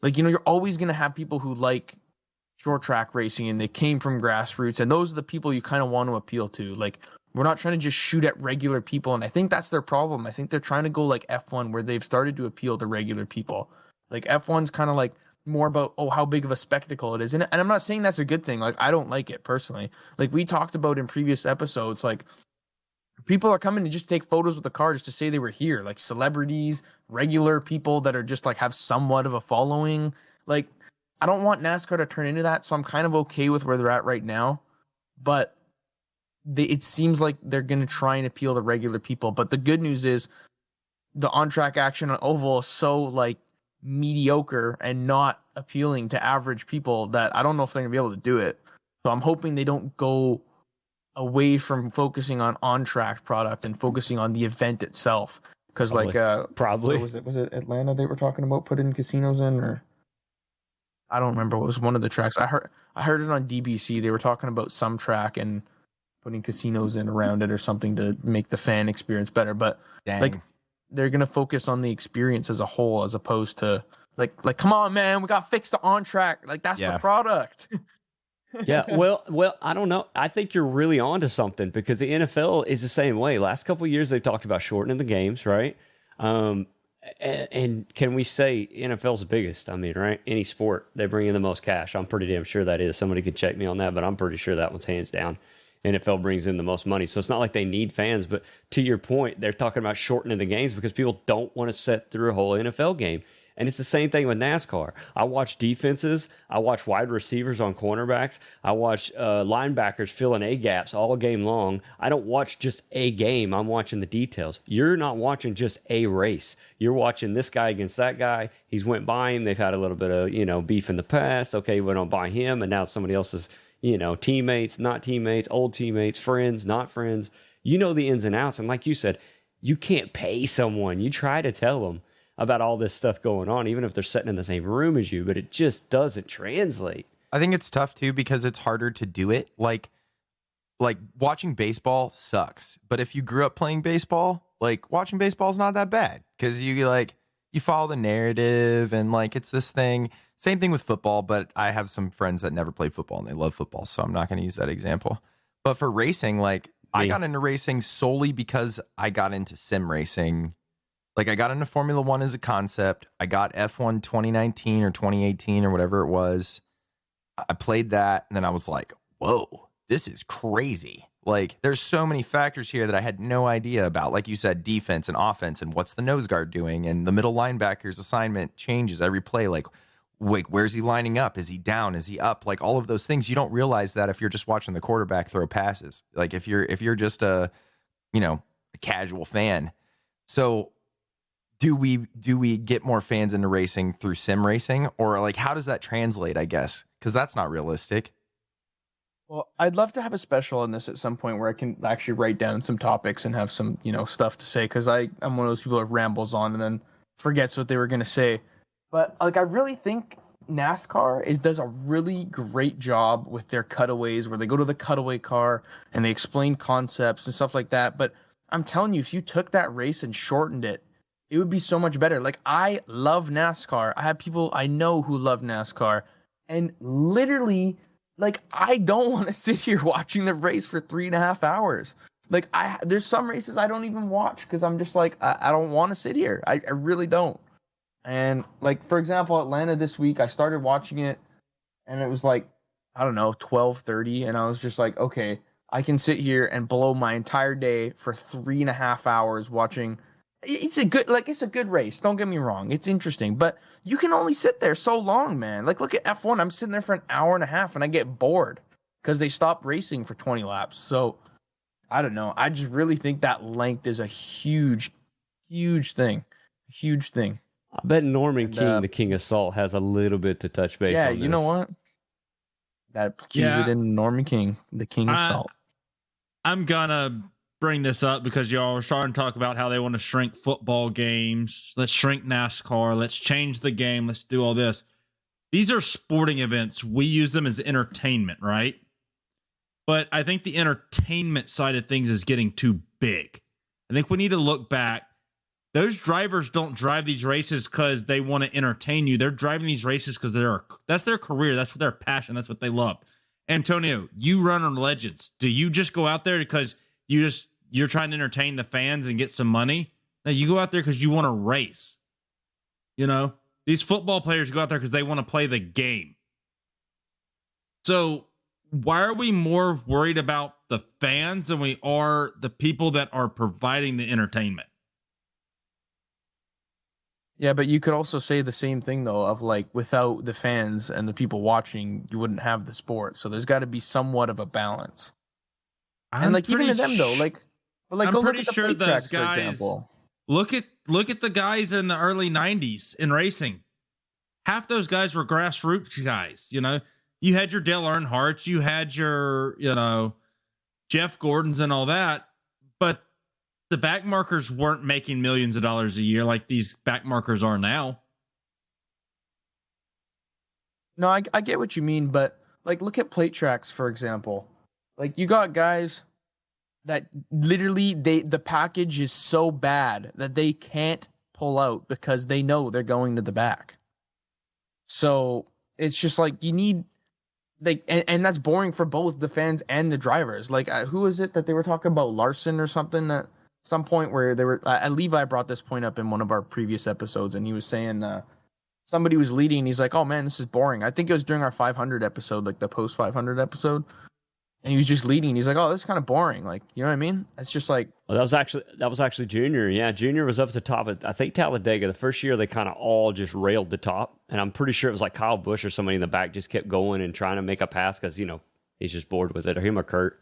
like, you're always going to have people who like short track racing and they came from grassroots. And those are the people you kind of want to appeal to. Like, we're not trying to just shoot at regular people. And I think that's their problem. I think they're trying to go like F1 where they've started to appeal to regular people. Like F1's kind of like more about, how big of a spectacle it is. And I'm not saying that's a good thing. Like, I don't like it personally. Like we talked about in previous episodes, like, people are coming to just take photos with the car just to say they were here. Like celebrities, regular people that are just like have somewhat of a following. Like, I don't want NASCAR to turn into that. So I'm kind of okay with where they're at right now. But it seems like they're going to try and appeal to regular people. But the good news is the on-track action on oval is so like mediocre and not appealing to average people that I don't know if they're going to be able to do it. So I'm hoping they don't go away from focusing on track product and focusing on the event itself. Because probably was it Atlanta they were talking about putting casinos in, or I don't remember. What was one of the tracks? I heard it on DBC. They were talking about some track and putting casinos in around it or something to make the fan experience better. But like they're gonna focus on the experience as a whole as opposed to like come on, man, we got to fix the on track. Like that's the product. Yeah, well, I don't know. I think you're really onto something because the NFL is the same way. Last couple of years, they've talked about shortening the games, right? And can we say NFL's the biggest? I mean, right? Any sport, they bring in the most cash. I'm pretty damn sure that is. Somebody could check me on that, but I'm pretty sure that one's hands down. NFL brings in the most money. So it's not like they need fans, but to your point, they're talking about shortening the games because people don't want to sit through a whole NFL game. And it's the same thing with NASCAR. I watch defenses. I watch wide receivers on cornerbacks. I watch linebackers filling A-gaps all game long. I don't watch just a game. I'm watching the details. You're not watching just a race. You're watching this guy against that guy. He's went by him. They've had a little bit of, beef in the past. Okay, went on by him, and now somebody else's, teammates, not teammates, old teammates, friends, not friends. You know the ins and outs. And like you said, you can't pay someone. You try to tell them about all this stuff going on, even if they're sitting in the same room as you, but it just doesn't translate. I think it's tough too because it's harder to do it. Like like watching baseball sucks, but if you grew up playing baseball, like watching baseball is not that bad because you follow the narrative and like it's this thing. Same thing with football, but I have some friends that never played football and they love football, so I'm not going to use that example. But for racing, like I got into racing solely because I got into sim racing. Like I got into Formula One as a concept. I got F1 2019 or 2018 or whatever it was. I played that and then I was like, whoa, this is crazy. Like there's so many factors here that I had no idea about. Like you said, defense and offense and what's the nose guard doing and the middle linebacker's assignment changes every play. Like where's he lining up? Is he down? Is he up? Like all of those things. You don't realize that if you're just watching the quarterback throw passes. Like if you're just a casual fan. So do we get more fans into racing through sim racing, or like how does that translate, I guess? Because that's not realistic. Well, I'd love to have a special on this at some point where I can actually write down some topics and have some, stuff to say, because I'm one of those people that rambles on and then forgets what they were going to say. But like, I really think NASCAR does a really great job with their cutaways where they go to the cutaway car and they explain concepts and stuff like that. But I'm telling you, if you took that race and shortened it, it would be so much better. Like, I love NASCAR. I have people I know who love NASCAR. And literally, like, I don't want to sit here watching the race for 3.5 hours. Like, there's some races I don't even watch because I'm just like, I don't want to sit here. I really don't. And, like, for example, Atlanta this week, I started watching it, and it was like, I don't know, 12:30, and I was just like, okay, I can sit here and blow my entire day for 3.5 hours watching. It's a good race. Don't get me wrong. It's interesting, but you can only sit there so long, man. Like, look at F1. I'm sitting there for an hour and a half, and I get bored because they stop racing for 20 laps. So, I don't know. I just really think that length is a huge, huge thing. Huge thing. I bet Norman King, the King of Salt, has a little bit to touch base on this. Yeah, you know what? That cues it in Norman King, the King of Salt. I'm gonna bring this up because y'all are starting to talk about how they want to shrink football games. Let's shrink NASCAR. Let's change the game. Let's do all this. These are sporting events. We use them as entertainment, right? But I think the entertainment side of things is getting too big. I think we need to look back. Those drivers don't drive these races because they want to entertain you. They're driving these races because that's their career. That's their passion. That's what they love. Antonio, you run on Legends. Do you just go out there because you're trying to entertain the fans and get some money? No, you go out there because you want to race. These football players go out there because they want to play the game. So why are we more worried about the fans than we are the people that are providing the entertainment? Yeah, but you could also say the same thing, though, of like without the fans and the people watching, you wouldn't have the sport. So there's got to be somewhat of a balance. And like even to them, though, I'm go look pretty at the sure plate those tracks, guys. for example. Look at the guys in the early '90s in racing. Half those guys were grassroots guys. You had your Dale Earnhardts, you had your Jeff Gordons and all that, but the back markers weren't making millions of dollars a year like these back markers are now. No, I get what you mean, but like look at plate tracks, for example. Like you got guys that literally the package is so bad that they can't pull out because they know they're going to the back. So it's just like you need and that's boring for both the fans and the drivers. Like who is it that they were talking about, Larson or something, at some point where they were Levi brought this point up in one of our previous episodes, and he was saying somebody was leading and he's like, oh man, this is boring. I think it was during our 500 episode, like the post 500 episode. And he was just leading. He's like, "Oh, this is kind of boring." Like, you know what I mean? It's just like, well, that was actually Junior. Yeah, Junior was up at the top of, I think, Talladega. The first year they kind of all just railed the top, and I'm pretty sure it was like Kyle Busch or somebody in the back just kept going and trying to make a pass because he's just bored with it, or him or Kurt.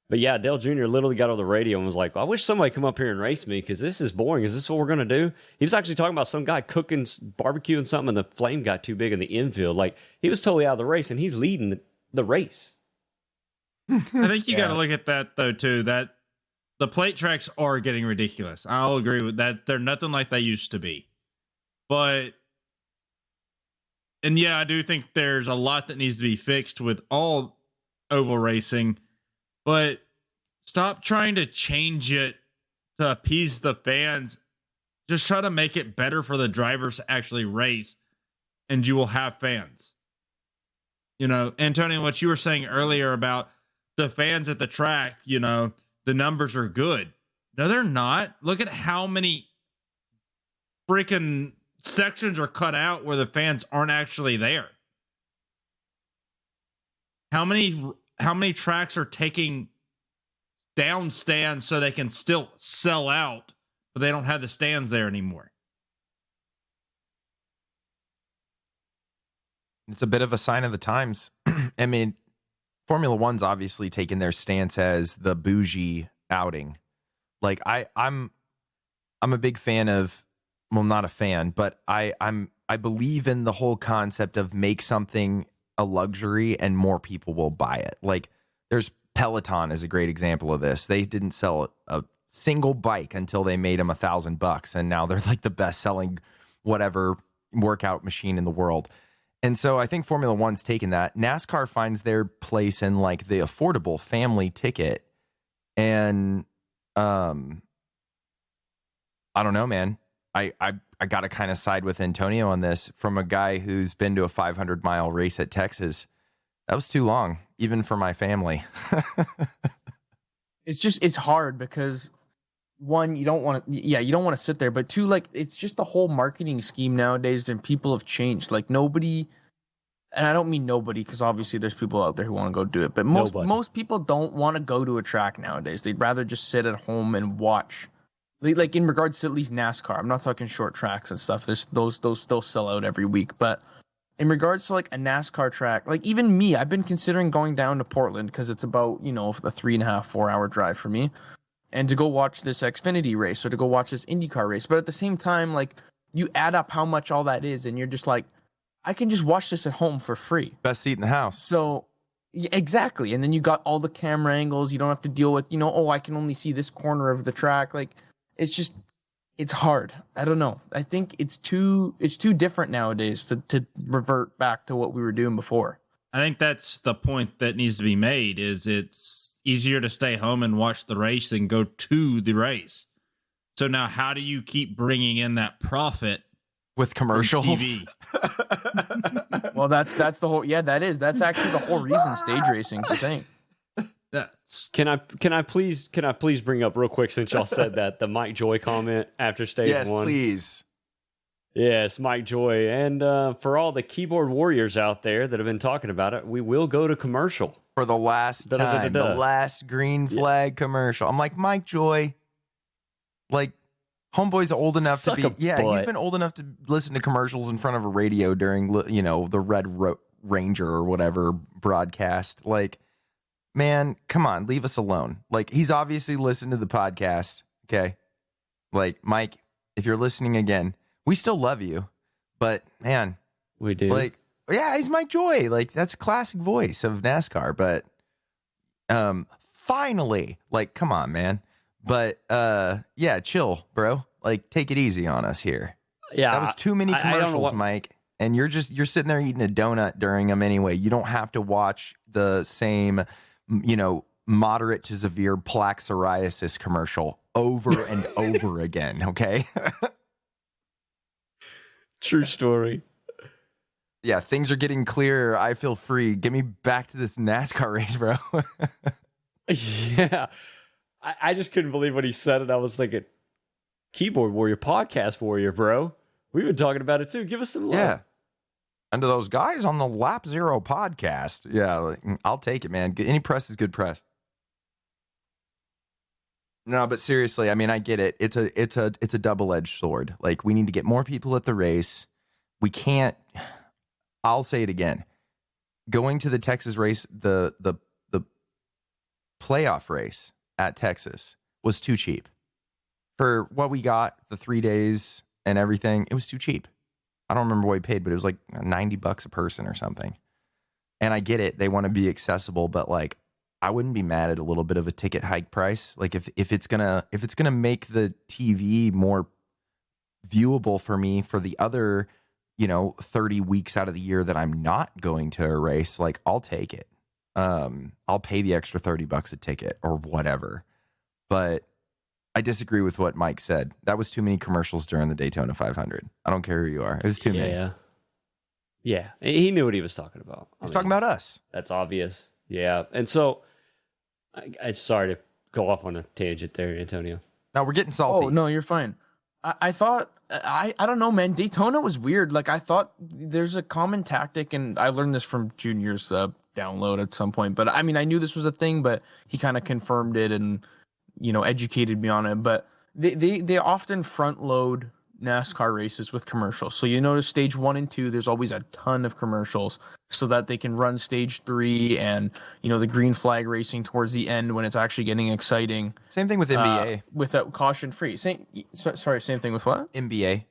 But yeah, Dale Jr. literally got on the radio and was like, "I wish somebody come up here and race me because this is boring. Is this what we're gonna do?" He was actually talking about some guy cooking barbecue and something, and the flame got too big in the infield. Like he was totally out of the race, and he's leading the race. I think you got to look at that though too. That the plate tracks are getting ridiculous. I'll agree with that. They're nothing like they used to be. And yeah, I do think there's a lot that needs to be fixed with all oval racing. but stop trying to change it to appease the fans. Just try to make it better for the drivers to actually race, and you will have fans. You know, Antonio, what you were saying earlier about the fans at the track, you know, the numbers are good. No, they're not. Look at how many freaking sections are cut out where the fans aren't actually there. How many tracks are taking down stands so they can still sell out, but they don't have the stands there anymore? It's a bit of a sign of the times. I mean, Formula One's obviously taken their stance as the bougie outing. Like I'm a big fan of, well, not a fan, but I believe in the whole concept of make something a luxury and more people will buy it. Like there's Peloton is a great example of this. They didn't sell a single bike until they made them $1,000, and now they're like the best selling whatever workout machine in the world. And so I think Formula One's taken that. NASCAR finds their place in like the affordable family ticket. And I don't know, man. I got to kind of side with Antonio on this from a guy who's been to a 500-mile race at Texas. That was too long, even for my family. It's hard because one, you don't want to sit there, but two, like it's just the whole marketing scheme nowadays, and people have changed. Like nobody, and I don't mean nobody because obviously there's people out there who want to go do it, but most people don't want to go to a track nowadays. They'd rather just sit at home and watch. Like in regards to at least NASCAR, I'm not talking short tracks and stuff. There's those still sell out every week, but in regards to like a NASCAR track, like even me, I've been considering going down to Portland because it's about, you know, a 3.5-4 hour drive for me, and to go watch this Xfinity race or to go watch this IndyCar race. But at the same time, like you add up how much all that is, and you're just like, I can just watch this at home for free. Best seat in the house. So yeah, exactly. And then you got all the camera angles. You don't have to deal with, you know, oh, I can only see this corner of the track. Like it's hard. I don't know. I think it's too different nowadays to revert back to what we were doing before. I think that's the point that needs to be made, is it's easier to stay home and watch the race than go to the race. So now how do you keep bringing in that profit with commercials? TV? Well, that's the whole, that's actually the whole reason stage racing's a thing. Can I please bring up real quick, since y'all said that, the Mike Joy comment after stage one? Yes, please. Yes, Mike Joy. And for all the keyboard warriors out there that have been talking about it, we will go to commercial. For the last time, the last green flag commercial. I'm like, Mike Joy, like, homeboy's old enough to be, he's been old enough to listen to commercials in front of a radio during, you know, the Red Ranger or whatever broadcast. Like, man, come on, leave us alone. Like, he's obviously listened to the podcast, okay? Like, Mike, if you're listening again, we still love you, but, man. We do. Like, yeah, he's Mike Joy. Like, that's a classic voice of NASCAR, but finally, like, come on, man. But, yeah, chill, bro. Like, take it easy on us here. Yeah. That was too many commercials, Mike. And you're sitting there eating a donut during them anyway. You don't have to watch the same, you know, moderate to severe plaque psoriasis commercial over and over again. Okay. True story. Yeah. Things are getting clearer. I feel free. Get me back to this NASCAR race, bro. Yeah. I just couldn't believe when he said it. I was thinking, keyboard warrior, podcast warrior, bro. We've been talking about it too. Give us some love. Yeah. And to those guys on the Lap Zero podcast. Yeah, like, I'll take it, man. Any press is good press. No, but seriously, I mean, I get it. It's a double-edged sword. Like, we need to get more people at the race. We can't. I'll say it again. Going to the Texas race, the playoff race at Texas was too cheap for what we got. The 3 days and everything, it was too cheap. I don't remember what we paid, but it was like $90 a person or something. And I get it. They want to be accessible, but like, I wouldn't be mad at a little bit of a ticket hike price. Like if it's gonna make the TV more viewable for me for the other, you know, 30 weeks out of the year that I'm not going to a race, like I'll take it. I'll pay the extra $30 a ticket or whatever. But I disagree with what Mike said. That was too many commercials during the Daytona 500. I don't care who you are. It was too many. Yeah. He knew what he was talking about. He's talking about us. That's obvious. Yeah. And so, I'm sorry to go off on a tangent there, Antonio. No, we're getting salty. Oh, no, you're fine. I thought, I don't know, man. Daytona was weird. Like, I thought there's a common tactic, and I learned this from Junior's download at some point. But, I mean, I knew this was a thing, but he kind of confirmed it and, educated me on it. But they often front load NASCAR races with commercials. So you notice stage 1 and 2, there's always a ton of commercials so that they can run stage 3 and, the green flag racing towards the end when it's actually getting exciting. Same thing with NBA. Without caution free. Same thing with what? NBA.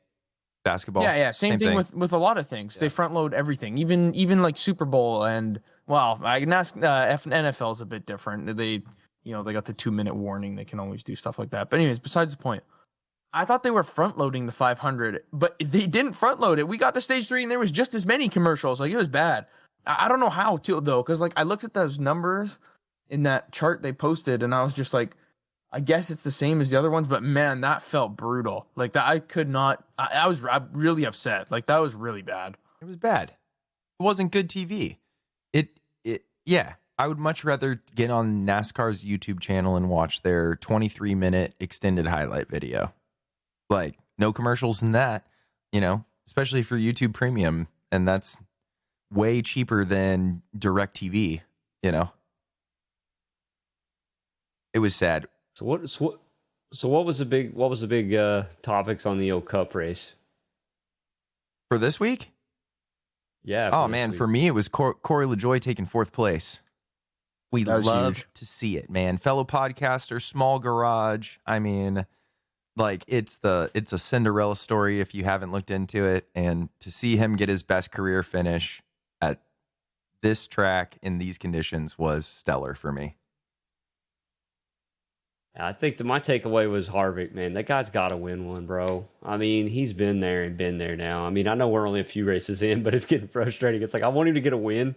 Basketball. Yeah. Same thing with a lot of things. Yeah. They front load everything, even like Super Bowl and, NFL is a bit different. They got the 2-minute warning. They can always do stuff like that. But anyways, besides the point. I thought they were front loading the 500, but they didn't front load it. We got to stage 3 and there was just as many commercials. Like, it was bad. I don't know how though, because like I looked at those numbers in that chart they posted, and I was just like, I guess it's the same as the other ones, but man, that felt brutal. Like that, I could not. I'm really upset. Like that was really bad. It was bad. It wasn't good TV. Yeah. I would much rather get on NASCAR's YouTube channel and watch their 23-minute extended highlight video. Like, no commercials in that, especially for YouTube Premium. And that's way cheaper than DirecTV, It was sad. So what was the big topics on the old Cup race? For this week? Yeah. Oh, man, for me, it was Corey LaJoie taking 4th place. We love to see it, man. Fellow podcaster, small garage. I mean... Like it's a Cinderella story if you haven't looked into it, and to see him get his best career finish at this track in these conditions was stellar for me. I think my takeaway was Harvick, man. That guy's got to win one, bro. I mean, he's been there now. I mean, I know we're only a few races in, but it's getting frustrating. It's like I want him to get a win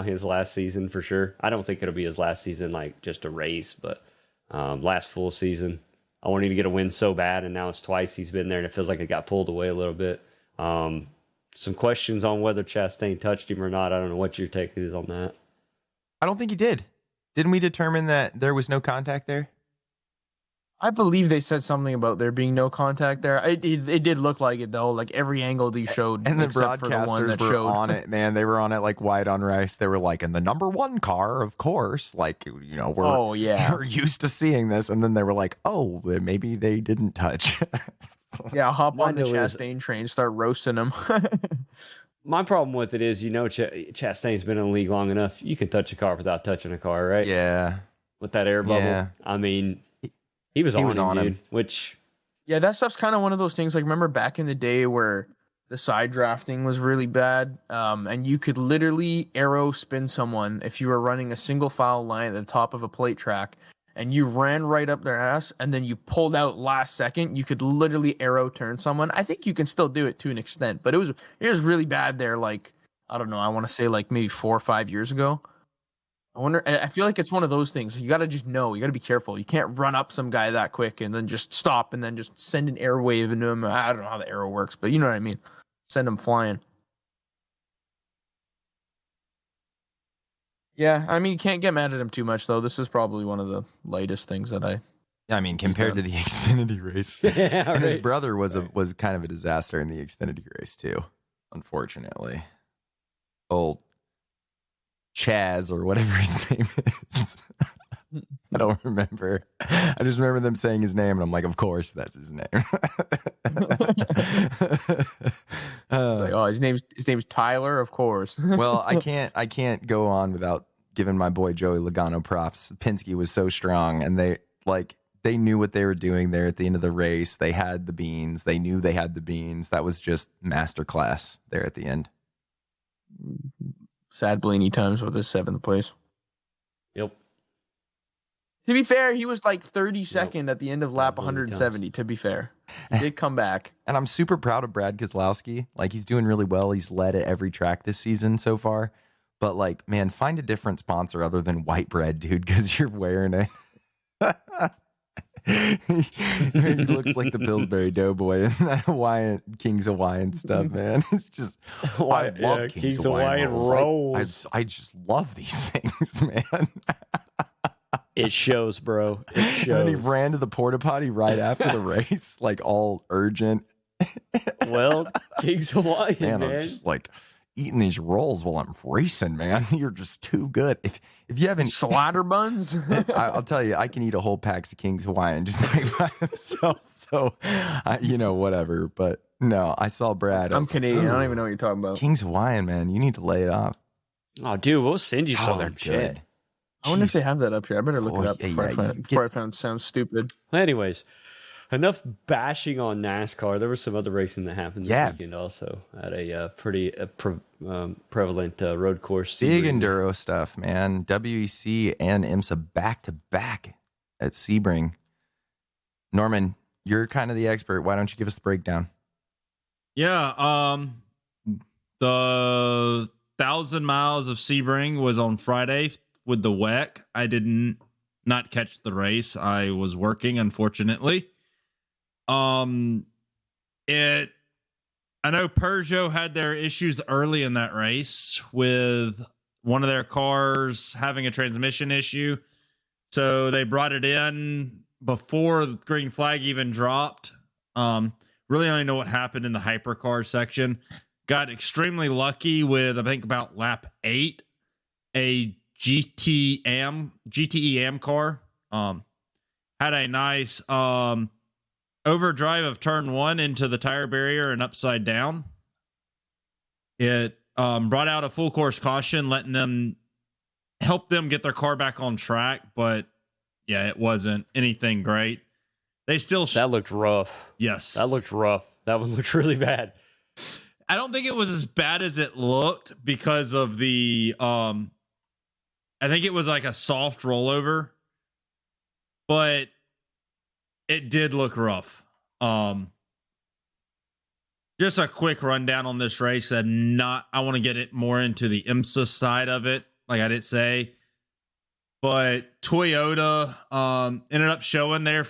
his last season for sure. I don't think it'll be his last season, like just a race, but last full season. I wanted to get a win so bad, and now it's twice he's been there, and it feels like it got pulled away a little bit. Some questions on whether Chastain touched him or not. I don't know what your take is on that. I don't think he did. Didn't we determine that there was no contact there? I believe they said something about there being no contact there. It did look like it, though. Like, every angle they showed. And the broadcasters were on it, man. They were on it like white on rice. They were like, in the number 1 car, of course. Like, we're used to seeing this. And then they were like, oh, maybe they didn't touch. Yeah, hop on the Chastain train, start roasting them. My problem with it is, Chastain's been in the league long enough. You can touch a car without touching a car, right? Yeah. With that air bubble. Yeah. I mean... He was on him, dude, which... Yeah, that stuff's kind of one of those things. Like, remember back in the day where the side drafting was really bad, and you could literally arrow spin someone if you were running a single file line at the top of a plate track, and you ran right up their ass, and then you pulled out last second. You could literally arrow turn someone. I think you can still do it to an extent, but it was really bad there. Like, I don't know. I want to say like maybe 4 or 5 years ago. I feel like it's one of those things. You got to just know. You got to be careful. You can't run up some guy that quick and then just stop and then just send an air wave into him. I don't know how the arrow works, but you know what I mean. Send him flying. Yeah, I mean, you can't get mad at him too much, though. This is probably one of the lightest things that compared to the Xfinity race. Yeah, and right. his brother was kind of a disaster in the Xfinity race, too, unfortunately. Old Chaz or whatever his name is. I don't remember. I just remember them saying his name, and I'm like, of course, that's his name. His name's Tyler, of course. Well, I can't go on without giving my boy Joey Logano props. Penske was so strong, and they knew what they were doing there at the end of the race. They had the beans. They knew they had the beans. That was just masterclass there at the end. Sad Blaney times with his 7th place. Yep. To be fair, he was like 32nd at the end of lap 170, to be fair. He did come back. And I'm super proud of Brad Keselowski. Like, he's doing really well. He's led at every track this season so far. But like, man, find a different sponsor other than White Bread, dude, because you're wearing it. He looks like the Pillsbury Doughboy in that King's Hawaiian stuff, man. It's just, I love King's Hawaiian rolls. I just love these things, man. It shows, bro. It shows. And then he ran to the porta potty right after the race, like all urgent. Well, King's Hawaiian, man. I'm just like eating these rolls while I'm racing, man. You're just too good. If you haven't slider buns, I'll tell you, I can eat a whole pack of King's Hawaiian just like by myself. So, whatever. But no, I saw Brad. I'm Canadian. I don't even know what you're talking about. King's Hawaiian, man. You need to lay it off. Oh, dude, we'll send you some. They're good. I wonder if they have that up here. I better look it up before I found sounds stupid. Anyways, enough bashing on NASCAR. There was some other racing that happened this weekend also at a pretty prevalent road course. Big enduro stuff, man. WEC and IMSA back to back at Sebring. Norman, you're kind of the expert. Why don't you give us the breakdown? Yeah, the 1,000 miles of Sebring was on Friday with the WEC. I did not catch the race. I was working, unfortunately. I know Peugeot had their issues early in that race with one of their cars having a transmission issue. So they brought it in before the green flag even dropped. Really only know what happened in the hypercar section. Got extremely lucky with, I think, about lap 8, a GTE Am car. Had a nice overdrive of turn 1 into the tire barrier and upside down. It brought out a full course caution, letting them help them get their car back on track. But yeah, it wasn't anything great. They still that looked rough. Yes, that looked rough. That one looked really bad. I don't think it was as bad as it looked because of the I think it was like a soft rollover, but it did look rough. Just a quick rundown on this race. I want to get it more into the IMSA side of it, like I didn't say. But Toyota ended up showing their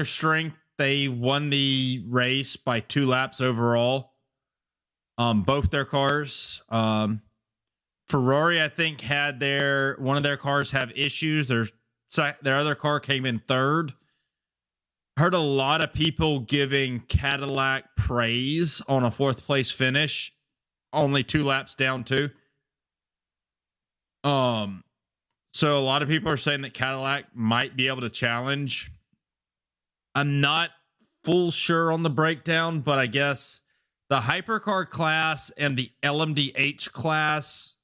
strength. They won the race by 2 laps overall. Both their cars. Ferrari, I think, had one of their cars have issues. Their other car came in third. Heard a lot of people giving Cadillac praise on a 4th place finish, only 2 laps down too. So a lot of people are saying that Cadillac might be able to challenge. I'm not full sure on the breakdown, but I guess the hypercar class and the LMDH class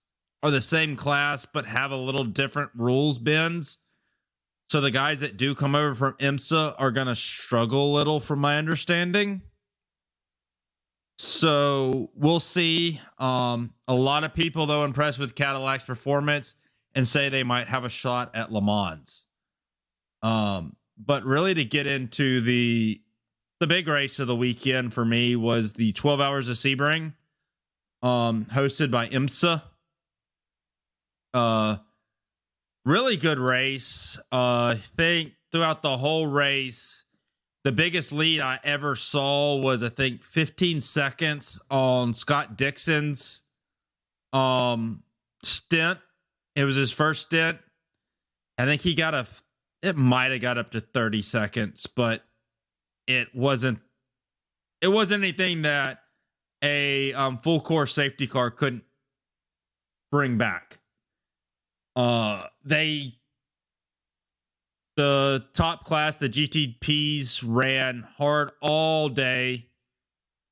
are the same class, but have a little different rules bends. So the guys that do come over from IMSA are going to struggle a little, from my understanding. So we'll see. A lot of people, though, impressed with Cadillac's performance and say they might have a shot at Le Mans. But really, to get into the big race of the weekend for me was the 12 Hours of Sebring, hosted by IMSA. Really good race. I think throughout the whole race, the biggest lead I ever saw was, I think, 15 seconds on Scott Dixon's stint. It was his first stint. I think it might have got up to 30 seconds, but it wasn't anything that a full course safety car couldn't bring back. The top class, the GTPs, ran hard all day.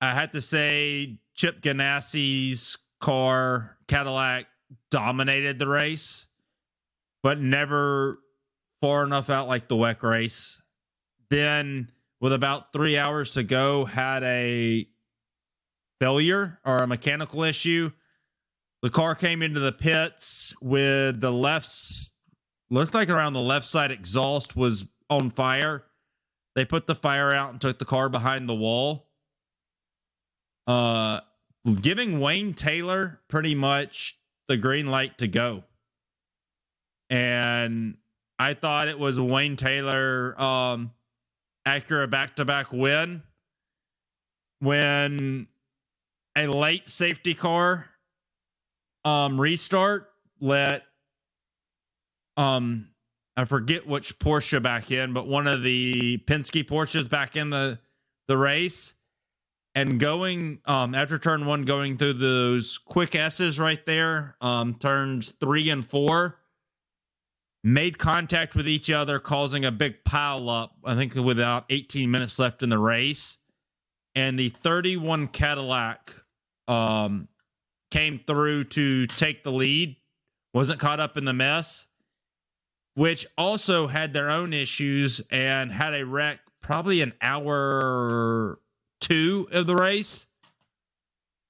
I had to say Chip Ganassi's car, Cadillac, dominated the race, but never far enough out like the WEC race. Then, with about 3 hours to go, had a failure or a mechanical issue. The car came into the pits with the looked like around the left side exhaust was on fire. They put the fire out and took the car behind the wall. Giving Wayne Taylor pretty much the green light to go. And I thought it was a Wayne Taylor Acura back-to-back win when a late safety car restart let I forget which Porsche back in, but one of the Penske Porsches back in the race, and going after turn 1, going through those quick S's right there, turns 3 and 4, made contact with each other, causing a big pile up, I think with about 18 minutes left in the race. And the 31 Cadillac came through to take the lead, wasn't caught up in the mess, which also had their own issues and had a wreck probably an hour 2 of the race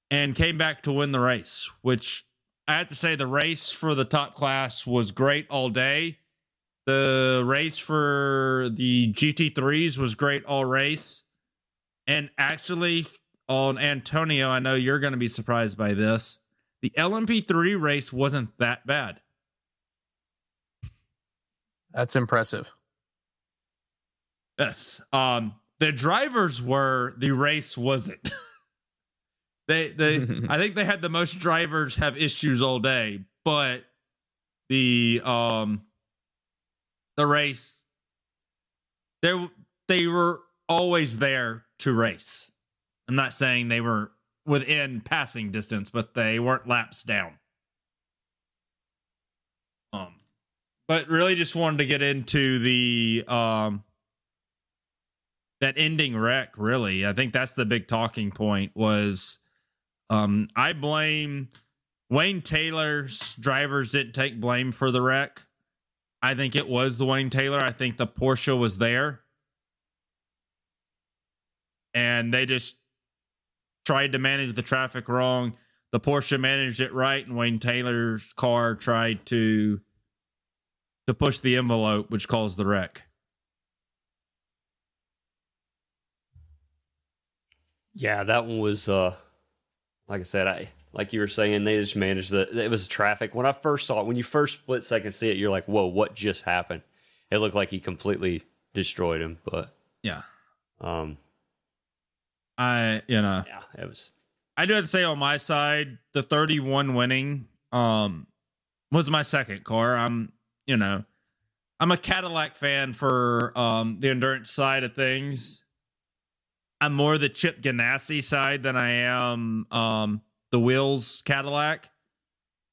and came back to win the race, which I have to say the race for the top class was great all day. The race for the GT3s was great all race. And actually, on Antonio, I know you're going to be surprised by this. The LMP3 race wasn't that bad. That's impressive. Yes. The drivers were, the race wasn't. they I think they had the most drivers have issues all day, but the race, they were always there to race. I'm not saying they were within passing distance, but they weren't laps down. But really just wanted to get into the that ending wreck, really. I think that's the big talking point was I blame Wayne Taylor's drivers didn't take blame for the wreck. I think it was the Wayne Taylor. I think the Porsche was there. And they just tried to manage the traffic wrong. The Porsche managed it right, and Wayne Taylor's car tried to push the envelope, which caused the wreck. Yeah, that one was, like I said, like you were saying, they just managed it was traffic. When I first saw it, when you first split second see it, you're like, whoa, what just happened? It looked like he completely destroyed him, but yeah. Yeah, it was. I do have to say on my side, the 31 winning was my second car. I'm a Cadillac fan for the endurance side of things. I'm more the Chip Ganassi side than I am the Wheels Cadillac.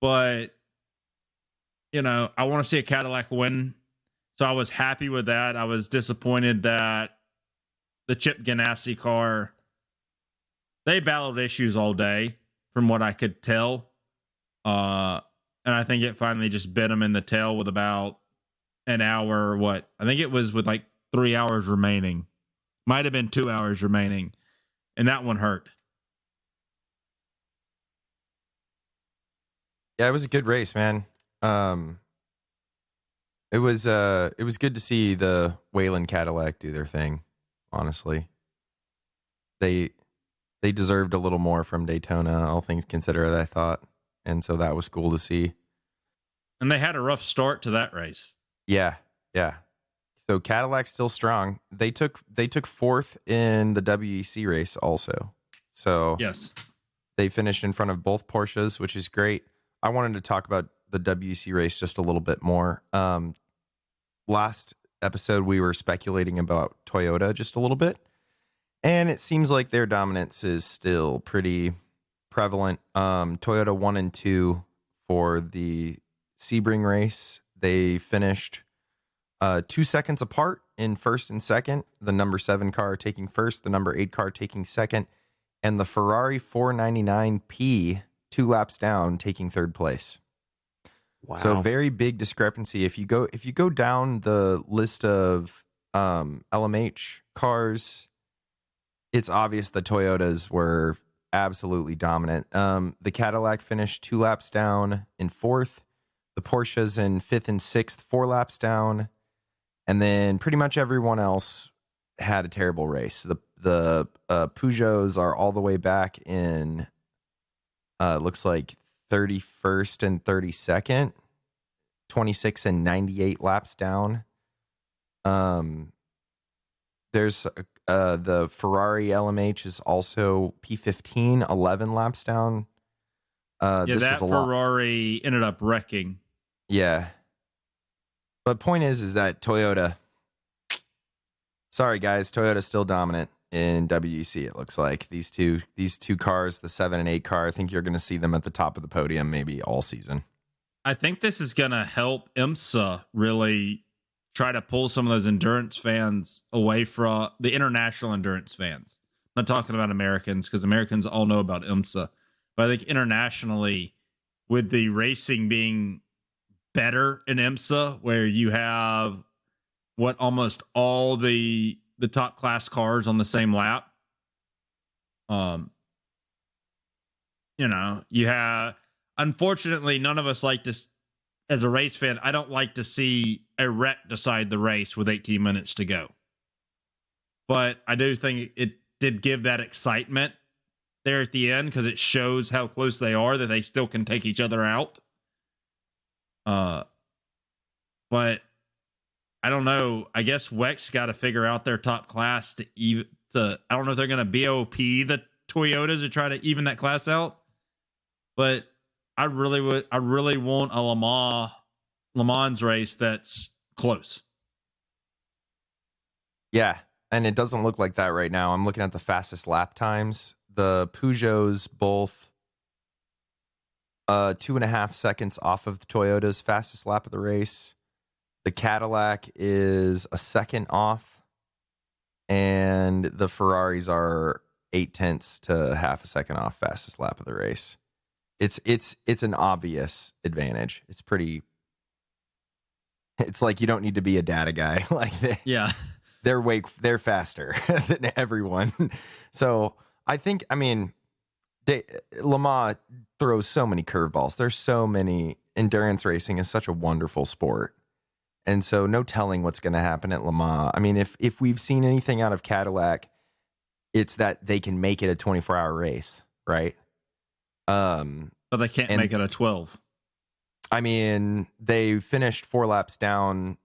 But, I want to see a Cadillac win. So I was happy with that. I was disappointed that the Chip Ganassi car, they battled issues all day from what I could tell. And I think it finally just bit them in the tail with about an hour. I think it was with like 3 hours remaining. Might have been 2 hours remaining. And that one hurt. Yeah, it was a good race, man. It was good to see the Wayland Cadillac do their thing, honestly. They deserved a little more from Daytona, all things considered, I thought. And so that was cool to see. And they had a rough start to that race. Yeah. So Cadillac's still strong. They took fourth in the WEC race also. So yes, they finished in front of both Porsches, which is great. I wanted to talk about the WEC race just a little bit more. Last episode, we were speculating about Toyota just a little bit. And it seems like their dominance is still pretty prevalent. Toyota 1 and 2 for the Sebring race. They finished 2 seconds apart in first and second. The number 7 car taking first, the number 8 car taking second, and the Ferrari 499P 2 laps down taking third place. Wow. So very big discrepancy. If you go down the list of LMH cars, it's obvious the Toyotas were absolutely dominant. The Cadillac finished 2 laps down in fourth. The Porsches in fifth and sixth, 4 laps down. And then pretty much everyone else had a terrible race. The Peugeots are all the way back in, looks like 31st and 32nd, 26 and 98 laps down. There's the Ferrari LMH is also P15, 11 laps down. This that Ferrari ended up wrecking. Yeah. But point is that Toyota, sorry guys, Toyota's still dominant in WEC. It looks like these two cars, the 7 and 8 car, I think you're going to see them at the top of the podium maybe all season. I think this is going to help IMSA really try to pull some of those endurance fans away from the international endurance fans. I'm not talking about Americans, because Americans all know about IMSA. But I think internationally, with the racing being better in IMSA, where you have almost all the top class cars on the same lap. You have, unfortunately, none of us like to, as a race fan, I don't like to see a wreck decide the race with 18 minutes to go. But I do think it did give that excitement there at the end, because it shows how close they are, that they still can take each other out. But I don't know. I guess WEC's got to figure out their top class to I don't know if they're going to BOP the Toyotas to try to even that class out. But I really want a Le Mans race that's close. Yeah, and it doesn't look like that right now. I'm looking at the fastest lap times. The Peugeots both 2.5 seconds off of the Toyota's fastest lap of the race. The Cadillac is a second off, and the Ferraris are 0.8 to half a second off fastest lap of the race. It's an obvious advantage. It's pretty. It's like you don't need to be a data guy. They're faster than everyone. So I think, Le Mans throws so many curveballs. There's so many. Endurance racing is such a wonderful sport. And so no telling what's going to happen at Le Mans. If we've seen anything out of Cadillac, it's that they can make it a 24-hour race, right? But they can't make it a 12. They finished 4 laps down.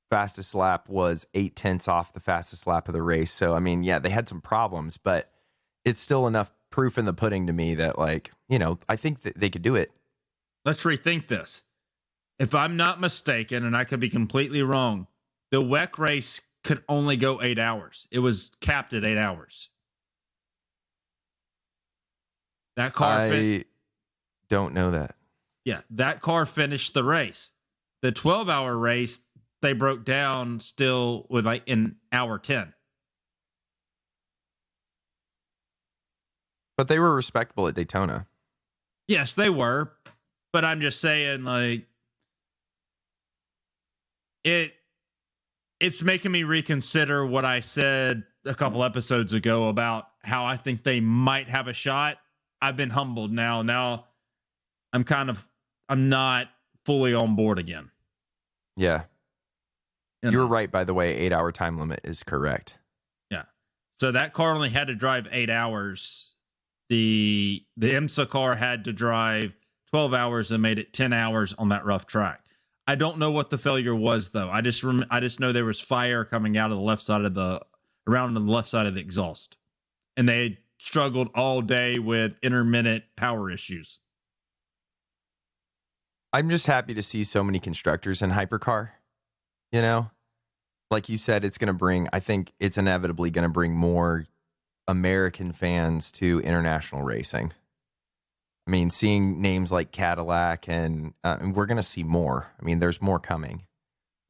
Fastest lap was 0.8 off the fastest lap of the race. So, they had some problems, but it's still enough proof in the pudding to me that, I think that they could do it. Let's rethink this. If I'm not mistaken, and I could be completely wrong, the WEC race could only go 8 hours. It was capped at 8 hours. That car don't know that. Yeah, that car finished the race. The 12-hour race, they broke down still with in hour 10. But they were respectable at Daytona. Yes, they were. But I'm just saying, it's making me reconsider what I said a couple episodes ago about how I think they might have a shot. I've been humbled now. Now I'm not fully on board again. Yeah. You're right, by the way. 8-hour time limit is correct. Yeah. So that car only had to drive 8 hours. The IMSA car had to drive 12 hours and made it 10 hours on that rough track. I don't know what the failure was, though. I just know there was fire coming out of the left side of around the left side of the exhaust. And they struggled all day with intermittent power issues. I'm just happy to see so many constructors in hypercar. Like you said, I think it's inevitably going to bring more American fans to international racing. Seeing names like Cadillac and we're going to see more. There's more coming.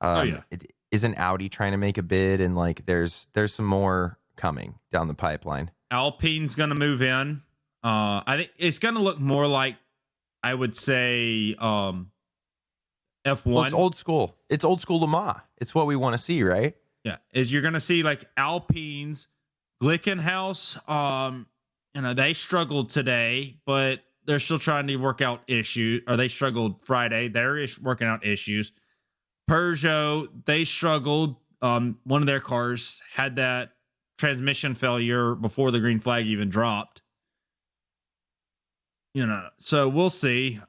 Isn't Audi trying to make a bid? And there's some more coming down the pipeline. Alpine's going to move in. I think it's going to look more like, I would say, F1. Well, it's old school. It's old school Le Mans. It's what we want to see, right? Yeah. You're going to see Alpines, Glickenhaus. They struggled today, but they're still trying to work out issues. Or they struggled Friday. They're working out issues. Peugeot, they struggled. One of their cars had that transmission failure before the green flag even dropped. So we'll see.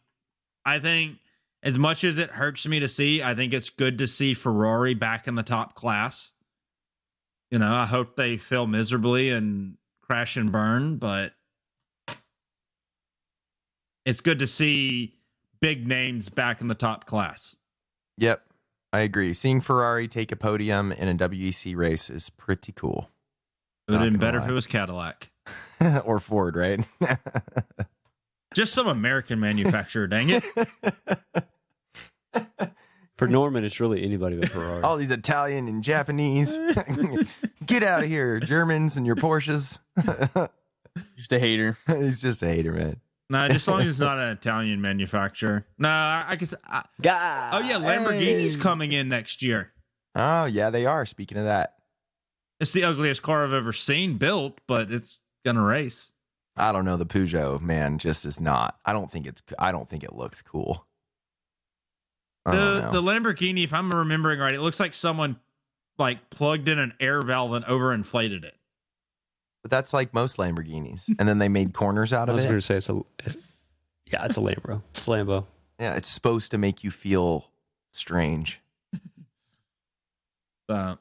I think as much as it hurts me to see, I think it's good to see Ferrari back in the top class. You know, I hope they fail miserably and crash and burn, but it's good to see big names back in the top class. Yep, I agree. Seeing Ferrari take a podium in a WEC race is pretty cool. It would have been better if it was Cadillac. Or Ford, right? Just some American manufacturer, dang it. For Norman, it's really anybody but Ferrari. All these Italian and Japanese. Get out of here, Germans and your Porsches. Just a hater. He's just a hater, man. No, just as long as it's not an Italian manufacturer. No, I guess. Oh, yeah, Lamborghini's coming in next year. Oh, yeah, they are. Speaking of that. It's the ugliest car I've ever seen built, but it's going to race. I don't know. The Peugeot, man, just is not. I don't think it looks cool. The Lamborghini, if I'm remembering right, it looks like someone like plugged in an air valve and overinflated it. But that's like most Lamborghinis. And then they made corners out of it. I was going to say, it's a Lambo. It's a Lambo. Yeah, it's supposed to make you feel strange. I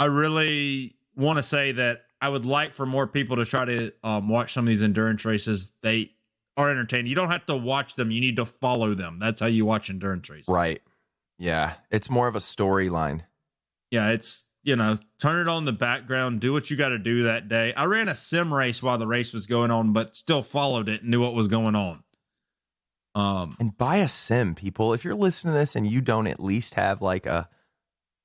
really want to say that I would like for more people to try to watch some of these endurance races. They are entertaining. You don't have to watch them. You need to follow them. That's how you watch endurance races. Right. Yeah. It's more of a storyline. Yeah, it's, turn it on the background, do what you got to do that day. I ran a sim race while the race was going on, but still followed it and knew what was going on. And buy a sim, people. If you're listening to this and you don't at least have like a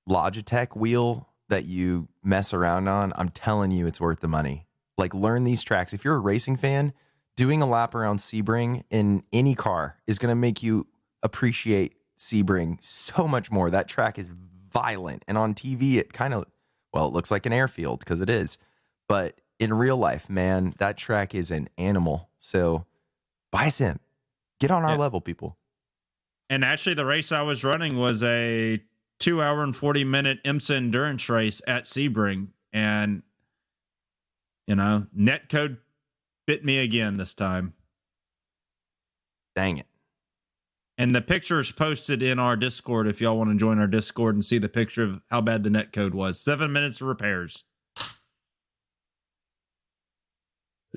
Logitech wheel that you mess around on, I'm telling you it's worth the money. Like, learn these tracks. If you're a racing fan, doing a lap around Sebring in any car is going to make you appreciate Sebring so much more. That track is violent, and on TV it it looks like an airfield because it is, but in real life, man, that track is an animal. So buy a sim, get on our level, people. And actually the race I was running was a 2 hour and 40-minute IMSA endurance race at Sebring, and netcode bit me again this time. Dang it. And the picture is posted in our Discord if y'all want to join our Discord and see the picture of how bad the netcode was. 7 minutes of repairs.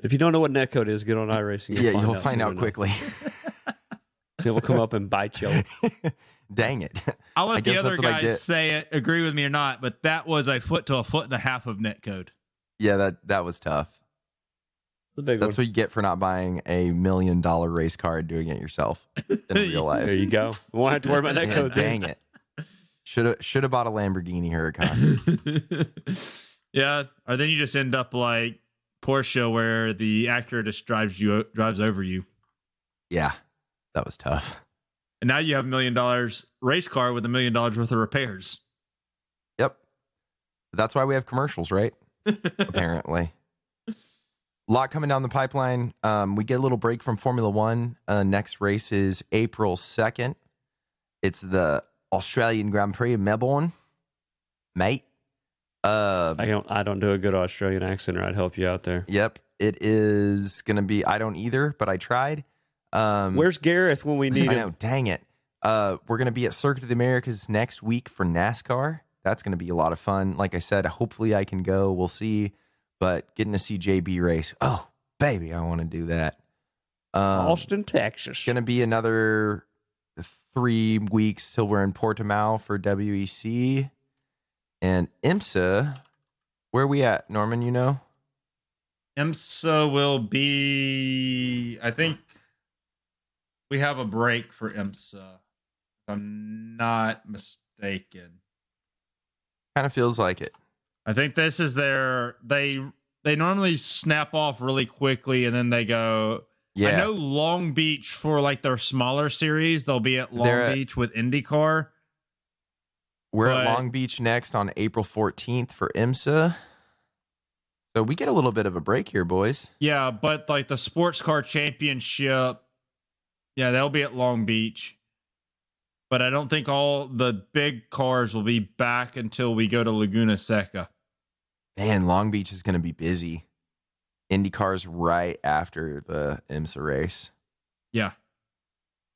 If you don't know what netcode is, get on iRacing. You'll find out quickly. It will come up and bite you. Dang it. I'll let the other guys say it, agree with me or not, but that was a foot to a foot and a half of netcode. Yeah, that was tough. That's what you get for not buying $1 million race car and doing it yourself in real life. There you go. We won't have to worry about that code. Dang it. Should have bought a Lamborghini Huracan. Yeah, or then you just end up like Porsche, where the Acura just drives over you. Yeah, that was tough. And now you have $1 million race car with $1 million worth of repairs. Yep. That's why we have commercials, right? Apparently. A lot coming down the pipeline. We get a little break from Formula One. Next race is April 2nd. It's the Australian Grand Prix of Melbourne. Mate. I don't do a good Australian accent, or I'd help you out there. Yep. It is going to be, I don't either, but I tried. Where's Gareth when we need him? I know, dang it. We're going to be at Circuit of the Americas next week for NASCAR. That's going to be a lot of fun. Like I said, hopefully I can go. We'll see. But getting to see JB race, oh, baby, I want to do that. Austin, Texas. Going to be another 3 weeks till we're in Portimao for WEC. And IMSA, where are we at, Norman, you know? IMSA will be, I think we have a break for IMSA, if I'm not mistaken. Kind of feels like it. I think this is they normally snap off really quickly and then they go. Yeah. I know Long Beach for like their smaller series, they'll be at Long Beach with IndyCar. We're at Long Beach next on April 14th for IMSA. So we get a little bit of a break here, boys. Yeah, but like the Sports Car Championship, they'll be at Long Beach. But I don't think all the big cars will be back until we go to Laguna Seca. Man, Long Beach is going to be busy. IndyCar's right after the IMSA race. Yeah.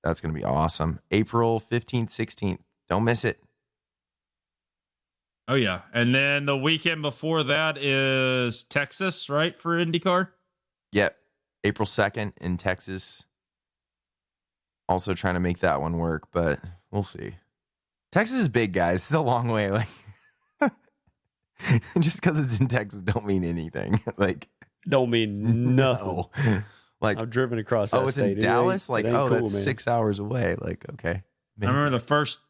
That's going to be awesome. April 15th, 16th. Don't miss it. Oh, yeah. And then the weekend before that is Texas, right, for IndyCar? Yep. April 2nd in Texas. Also trying to make that one work, but we'll see. Texas is big, guys. It's a long way. Like, just because it's in Texas don't mean anything. Like, don't mean nothing. No. Like, I've driven across that it's state. in Dallas? Like, cool, that's man. 6 hours away. Like, okay. I remember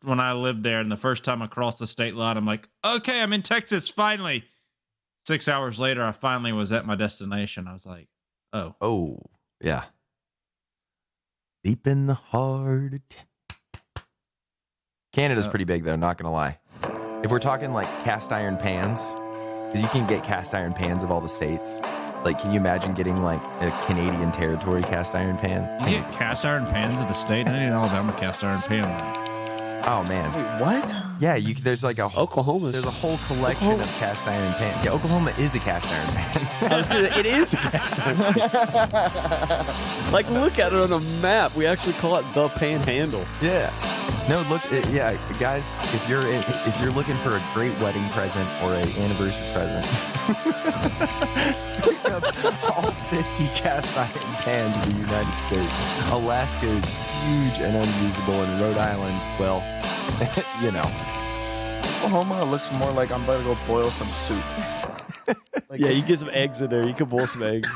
when I lived there, and the first time I crossed the state line, I'm like, okay, I'm in Texas, finally. 6 hours later, I finally was at my destination. I was like, oh. Oh, yeah. Deep in the heart. Canada's pretty big, though, not going to lie. If we're talking like cast iron pans, because you can get cast iron pans of all the states. Like, can you imagine getting like a Canadian territory cast iron pan? You get cast iron pans of the state? I need an Alabama cast iron pan. Oh, man. Wait, what? Yeah, there's like a Oklahoma. There's a whole collection of cast iron pans. Yeah, Oklahoma is a cast iron pan. It is a cast iron. Like, look at it on a map. We actually call it the Panhandle. Yeah. No, look. Yeah, guys. If you're looking for a great wedding present or an anniversary present, pick up all 50 cast iron pans of the United States. Alaska is huge and unusable, and Rhode Island, well, you know. Oklahoma looks more like I'm about to go boil some soup. Like, Yeah, you get some eggs in there. You can boil some eggs.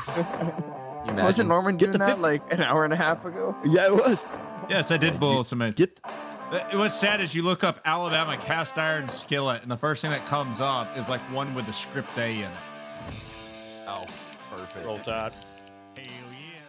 wasn't Norman doing that like an hour and a half ago? Yeah, it was. Yes, I did boil some eggs. Get What's sad is you look up Alabama cast iron skillet, and the first thing that comes up is like one with the script A in it. Oh, perfect. Roll Tide. Hell yeah.